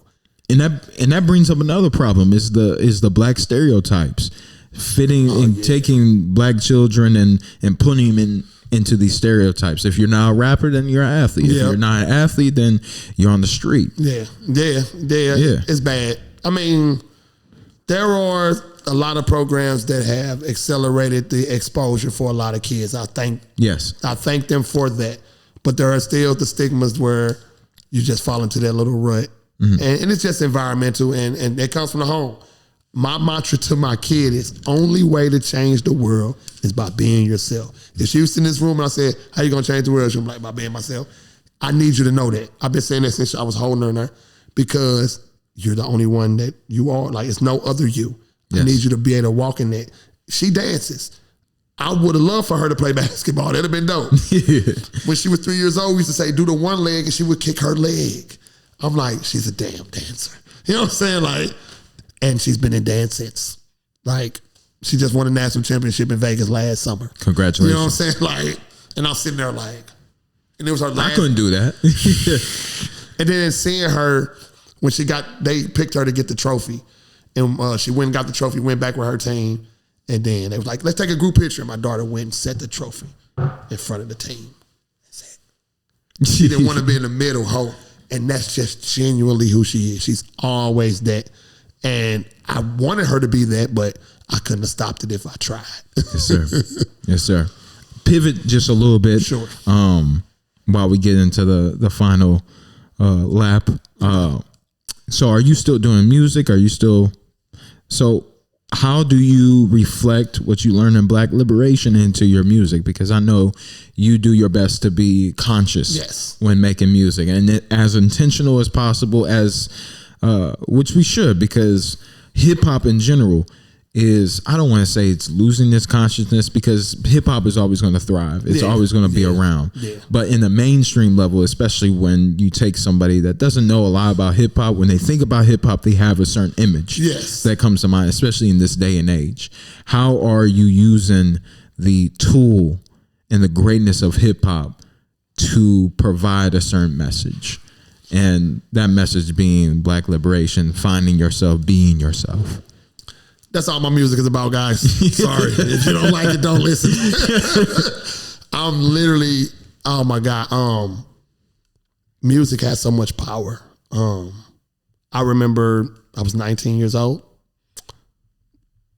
And that brings up another problem is the black stereotypes, taking black children and putting them into these stereotypes. If you're not a rapper, then you're an athlete. If you're not an athlete, then you're on the street. Yeah. It's bad. I mean, there are a lot of programs that have accelerated the exposure for a lot of kids. I thank them for that. But there are still the stigmas where you just fall into that little rut. Mm-hmm. And it's just environmental and it comes from the home. My mantra to my kid is only way to change the world is by being yourself. If she was in this room and I said, how you gonna change the world? She'll be like, by being myself. I need you to know that. I've been saying that since I was holding her in there because you're the only one that you are. Like, it's no other you. Yes. I need you to be able to walk in that. She dances. I would have loved for her to play basketball. That'd have been dope. When she was 3 years old, we used to say, do the one leg, and she would kick her leg. I'm like, she's a damn dancer. You know what I'm saying? Like, and she's been in dance since. Like, she just won a national championship in Vegas last summer. Congratulations. You know what I'm saying? Like, and I'm sitting there like, and it was her last. I couldn't do that. And then seeing her, when they picked her to get the trophy. And she went and got the trophy, went back with her team. And then they was like, let's take a group picture. And my daughter went and set the trophy in front of the team. That's it. She didn't want to be in the middle, and that's just genuinely who she is. She's always that. And I wanted her to be that, but I couldn't have stopped it if I tried. Yes, sir. Yes, sir. Pivot just a little bit. Sure. While we get into the final lap. So are you still doing music? So how do you reflect what you learn in Black liberation into your music? Because I know you do your best to be conscious when making music and as intentional as possible, which we should, because hip hop in general is, I don't want to say it's losing its consciousness, because hip hop is always going to thrive. It's always going to be around. Yeah. But in the mainstream level, especially when you take somebody that doesn't know a lot about hip hop, when they think about hip hop, they have a certain image that comes to mind, especially in this day and age. How are you using the tool and the greatness of hip hop to provide a certain message? And that message being Black liberation, finding yourself, being yourself. That's all my music is about, guys. Sorry. If you don't like it, don't listen. I'm literally, oh my God. Music has so much power. I remember I was 19 years old.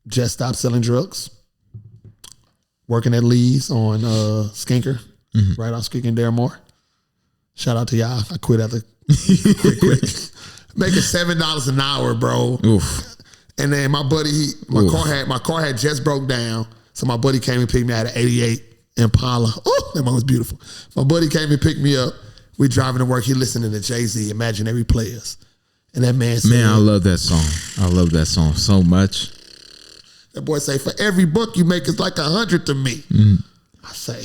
Just stopped selling drugs. Working at Lee's on Skinker, right on Skinker and Daremore. Shout out to y'all. I quit after quick. Making $7 an hour, bro. Oof. And then my buddy, my car had just broke down. So my buddy came and picked me out of 88 Impala. Oh, that one was beautiful. My buddy came and picked me up. We driving to work. He listening to Jay-Z, Imaginary Players. And that man said, man, I love that song. I love that song so much. That boy say, for every buck you make, it's like 100 to me. I say,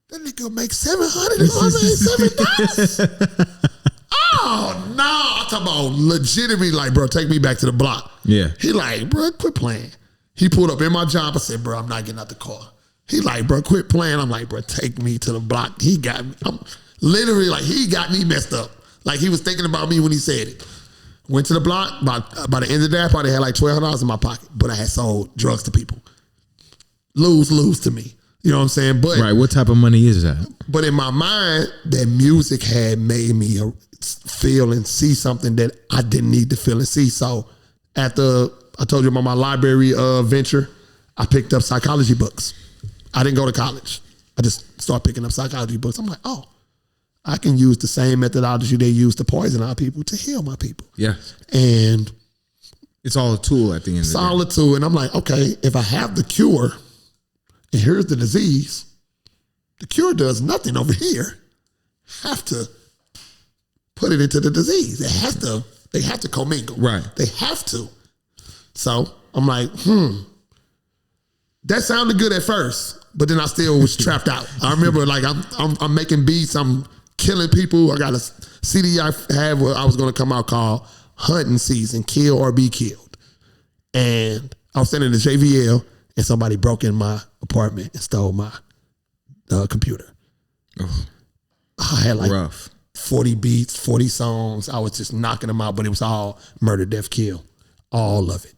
that nigga make $700 and I made $7. Oh no! I'm talking about legitimately, like, bro, take me back to the block. Yeah. He like, bro, quit playing. He pulled up in my job. I said, bro, I'm not getting out the car. He like, bro, quit playing. I'm like, bro, take me to the block. He got me. I'm literally like, he got me messed up. Like he was thinking about me when he said it. Went to the block. By the end of the day, I probably had like $1,200 in my pocket, but I had sold drugs to people. Lose to me. You know what I'm saying? But right, what type of money is that? But in my mind, that music had made me feel and see something that I didn't need to feel and see. So after I told you about my library venture, I picked up psychology books. I didn't go to college. I just started picking up psychology books. I'm like, oh, I can use the same methodology they use to poison our people to heal my people. Yeah. And it's all a tool at the end of the day. It's all a tool. And I'm like, okay, if I have the cure and here's the disease, the cure does nothing over here. Have to put it into the disease. They have to commingle. Right. They have to. So I'm like, that sounded good at first, but then I still was trapped out. I remember like I'm making beats, I'm killing people. I got a CD I had where I was gonna come out called Hunting Season, Kill or Be Killed. And I was sitting in the JVL and somebody broke in my apartment and stole my computer. Oh. I had like rough. 40 beats, 40 songs. I was just knocking them out, but it was all murder, death, kill. All of it.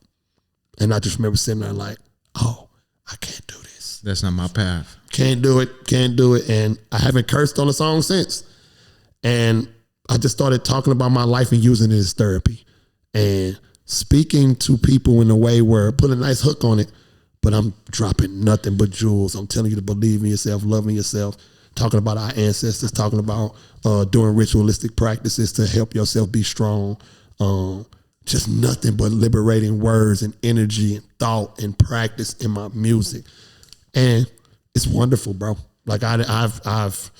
And I just remember sitting there like, oh, I can't do this. That's not my path. Can't do it. And I haven't cursed on a song since. And I just started talking about my life and using it as therapy. And speaking to people in a way where put a nice hook on it, but I'm dropping nothing but jewels. I'm telling you to believe in yourself, loving yourself, talking about our ancestors, talking about doing ritualistic practices to help yourself be strong. Just nothing but liberating words and energy and thought and practice in my music. And it's wonderful, bro. Like I've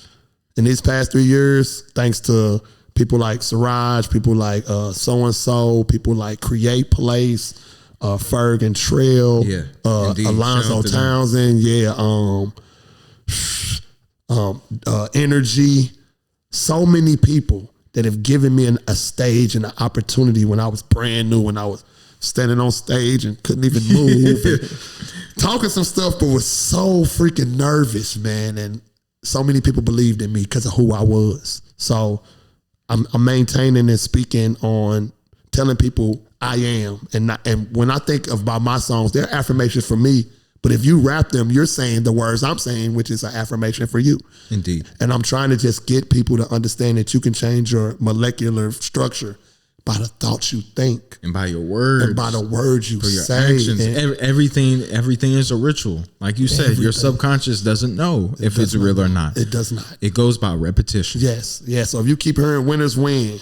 in these past 3 years, thanks to people like Siraj, people like So-and-so, people like Create Place, Ferg and Trail, Alonzo Townsend, Energy. So many people that have given me a stage and an opportunity when I was brand new, when I was standing on stage and couldn't even move, and talking some stuff, but was so freaking nervous, man. And so many people believed in me because of who I was. So I'm maintaining and speaking on telling people I am. And when I think about my songs, they're affirmations for me. But if you rap them, you're saying the words I'm saying, which is an affirmation for you. Indeed. And I'm trying to just get people to understand that you can change your molecular structure by the thoughts you think. And by your words. And by the words you your say. Actions. Everything is a ritual. Like you said, your subconscious doesn't know if it's real or not. It does not. It goes by repetition. Yes. Yeah. So if you keep hearing winners win,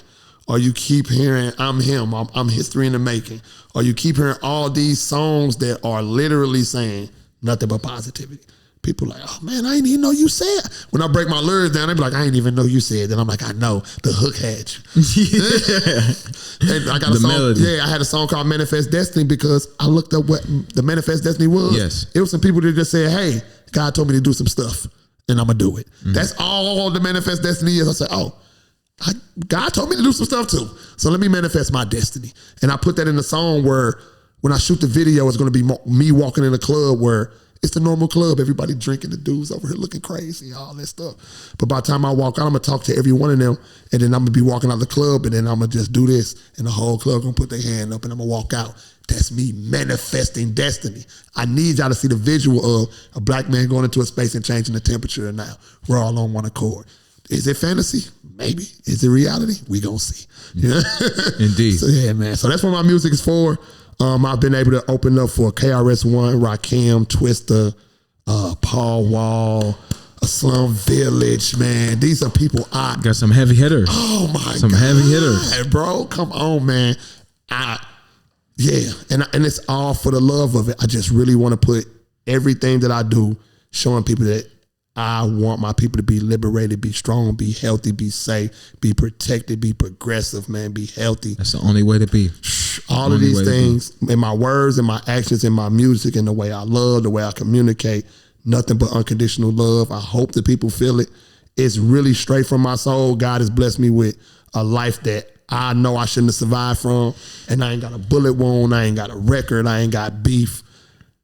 or you keep hearing I'm him, I'm history in the making, or you keep hearing all these songs that are literally saying nothing but positivity. People like, oh man, I didn't even know you said. When I break my lyrics down, they be like, I didn't even know you said. Then I'm like, I know, the hook had you. And I got a song, melody. I had a song called Manifest Destiny because I looked up what the Manifest Destiny was. Yes. It was some people that just said, hey, God told me to do some stuff and I'm gonna do it. Mm-hmm. That's all the Manifest Destiny is. I said, oh, God told me to do some stuff too. So let me manifest my destiny. And I put that in the song where when I shoot the video, it's going to be me walking in a club where It's the normal club. Everybody drinking, the dudes over here looking crazy, all that stuff. But by the time I walk out, I'm going to talk to every one of them, and then I'm going to be walking out of the club, and then I'm going to just do this, and the whole club going to put their hand up, and I'm going to walk out. That's me manifesting destiny. I need y'all to see the visual of a black man going into a space and changing the temperature now. We're all on one accord. Is it fantasy? Maybe. Is it reality? We gonna see. Yeah. Indeed. So yeah, man. So that's what my music is for. I've been able to open up for KRS-One, Rakim, Twista, Paul Wall, a Slum Village, man. These are people I got some heavy hitters. Oh my God. Some heavy hitters. Bro, come on, man. Yeah, and it's all for the love of it. I just really want to put everything that I do showing people that I want my people to be liberated, be strong, be healthy, be safe, be protected, be progressive, man, be healthy. That's the only way to be. All of these things in my words and my actions and my music and the way I love, the way I communicate, nothing but unconditional love. I hope that people feel it. It's really straight from my soul. God has blessed me with a life that I know I shouldn't have survived from, and I ain't got a bullet wound, I ain't got a record, I ain't got beef.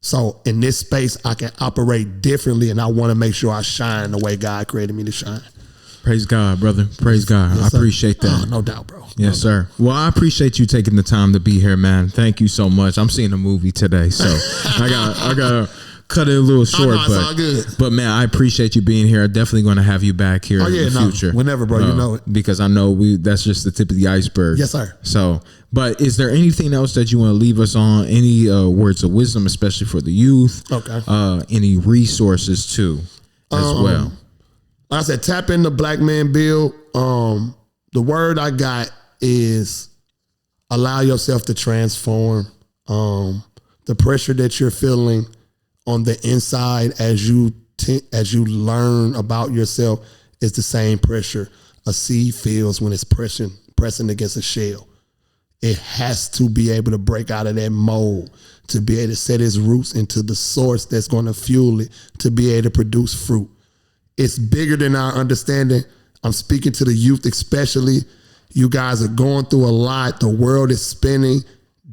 So in this space, I can operate differently, and I want to make sure I shine the way God created me to shine. Praise God, brother. Praise God. Yes, I appreciate that. Oh, no doubt, bro. Yes, sir. Well, I appreciate you taking the time to be here, man. Thank you so much. I'm seeing a movie today, so I got cut it a little short, it's all good. But man, I appreciate you being here. I'm definitely going to have you back here in the future. Whenever, bro, you know it. Because I know that's just the tip of the iceberg. Yes, sir. So, but is there anything else that you want to leave us on? Any words of wisdom, especially for the youth? Okay. Any resources too, as well? Like I said, tap in the Black Man Build. The word I got is allow yourself to transform. The pressure that you're feeling on the inside as you learn about yourself is the same pressure a seed feels when it's pressing against a shell. It has to be able to break out of that mold to be able to set its roots into the source that's going to fuel it to be able to produce fruit. It's bigger than our understanding. I'm speaking to the youth especially. You guys are going through a lot. The world is spinning.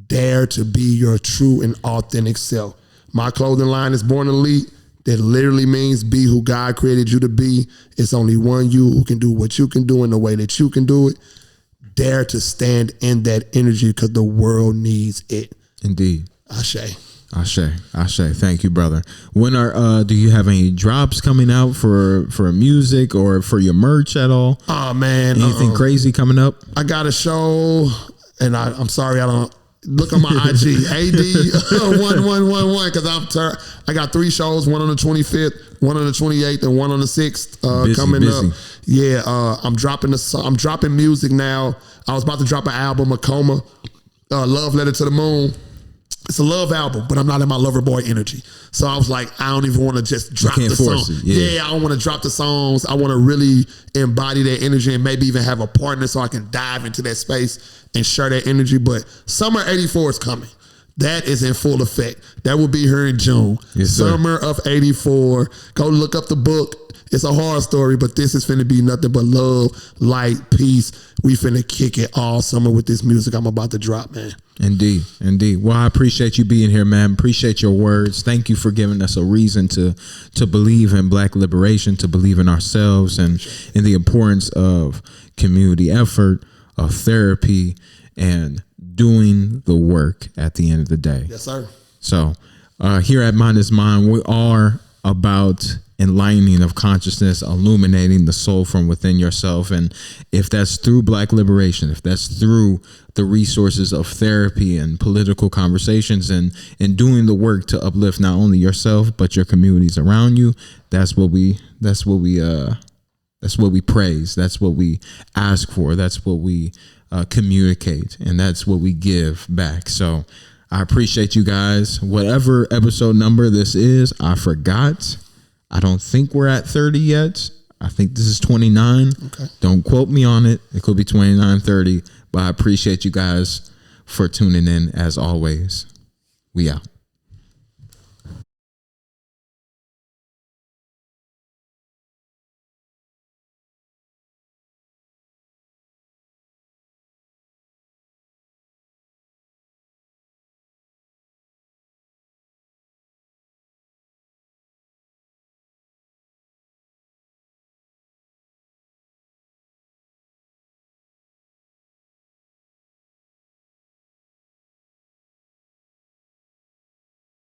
Dare to be your true and authentic self. My clothing line is Born Elite. That literally means be who God created you to be. It's only one you who can do what you can do in the way that you can do it. Dare to stand in that energy because the world needs it. Indeed. Ashe. Thank you, brother. When do you have any drops coming out for music or for your merch at all? Oh man. Anything crazy coming up? I got a show, and I'm sorry I don't. Look on my IG, AD1111, because I got 3 shows, one on the 25th, one on the 28th, and one on the 6th coming up. Yeah, I'm dropping music now. I was about to drop an album, a Coma, Love Letter to the Moon. It's a love album, but I'm not in my lover boy energy. So I was like, I don't even want to just drop the song. Yeah, I don't want to drop the songs. I want to really embody that energy and maybe even have a partner so I can dive into that space and share that energy. But summer 84 is coming. That is in full effect. That will be here in June. Yes, sir. Summer of 84. Go look up the book. It's a horror story, but this is finna be nothing but love, light, peace. We finna kick it all summer with this music I'm about to drop, man. Indeed. Well, I appreciate you being here, man. Appreciate your words. Thank you for giving us a reason to believe in Black liberation, to believe in ourselves, and in the importance of community effort, of therapy, and doing the work at the end of the day. Yes, sir. So here at Mind is Mine, we are about enlightening of consciousness, illuminating the soul from within yourself. And if that's through Black liberation, if that's through the resources of therapy and political conversations and doing the work to uplift not only yourself but your communities around you, that's what we praise. That's what we ask for. That's what we communicate, and that's what we give back. So I appreciate you guys. Whatever episode number this is, I forgot. I don't think we're at 30 yet. I think this is 29. Okay. Don't quote me on it. It could be 29, 30. But I appreciate you guys for tuning in as always. We out.